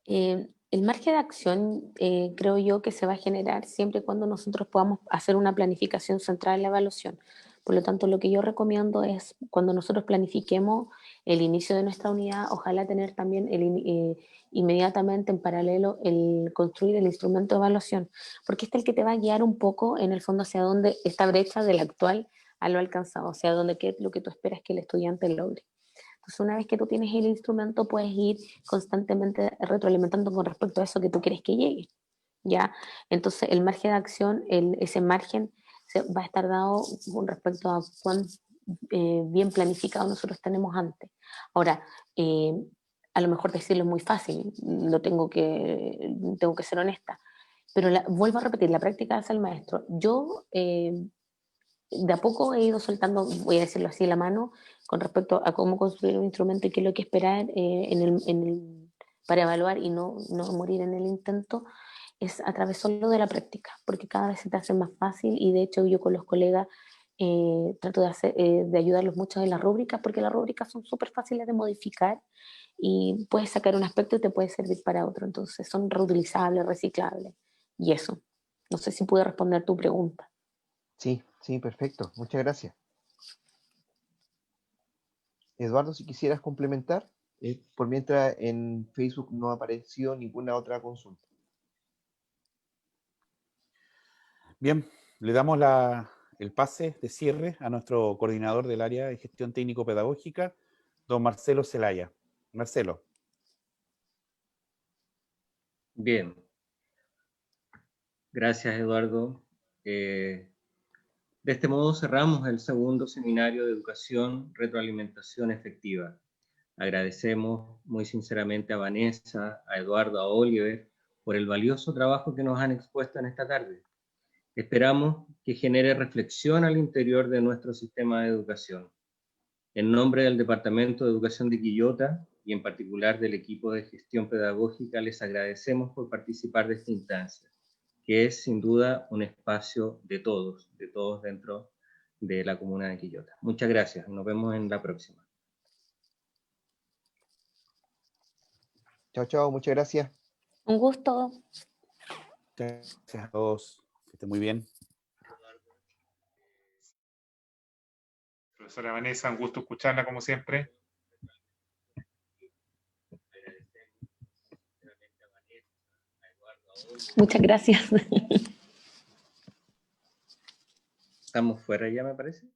El margen de acción creo yo que se va a generar siempre y cuando nosotros podamos hacer una planificación central en la evaluación. Por lo tanto, lo que yo recomiendo es cuando nosotros planifiquemos el inicio de nuestra unidad, ojalá tener también inmediatamente en paralelo el construir el instrumento de evaluación, porque este es el que te va a guiar un poco en el fondo hacia dónde esta brecha del actual a lo alcanzado, o sea, dónde qué es lo que tú esperas que el estudiante logre. Entonces, una vez que tú tienes el instrumento, puedes ir constantemente retroalimentando con respecto a eso que tú quieres que llegue, ¿ya? Entonces, el margen de acción, ese margen va a estar dado con respecto a cuán bien planificado nosotros tenemos antes. Ahora, a lo mejor decirlo es muy fácil, tengo que ser honesta, pero vuelvo a repetir, la práctica hace el maestro. Yo de a poco he ido soltando, voy a decirlo así, la mano con respecto a cómo construir un instrumento y qué es lo que esperar para evaluar y no morir en el intento, es a través solo de la práctica, porque cada vez se te hace más fácil y de hecho yo con los colegas trato de ayudarlos mucho en las rúbricas, porque las rúbricas son súper fáciles de modificar y puedes sacar un aspecto y te puede servir para otro, entonces son reutilizables, reciclables y eso. No sé si pude responder tu pregunta. Sí, sí, perfecto. Muchas gracias. Eduardo, si quisieras complementar, por mientras en Facebook no apareció ninguna otra consulta. Bien, le damos el pase de cierre a nuestro coordinador del área de gestión técnico-pedagógica, don Marcelo Zelaya. Marcelo. Bien, gracias Eduardo. De este modo cerramos el segundo seminario de educación, retroalimentación efectiva. Agradecemos muy sinceramente a Vanessa, a Eduardo, a Oliver por el valioso trabajo que nos han expuesto en esta tarde. Esperamos que genere reflexión al interior de nuestro sistema de educación. En nombre del Departamento de Educación de Quillota y en particular del equipo de gestión pedagógica, les agradecemos por participar de esta instancia, que es sin duda un espacio de todos dentro de la comuna de Quillota. Muchas gracias, nos vemos en la próxima. Chao, chao, muchas gracias. Un gusto. Gracias a todos. Que estén muy bien. Profesora Vanessa, un gusto escucharla como siempre. Muchas gracias. Estamos fuera ya, me parece.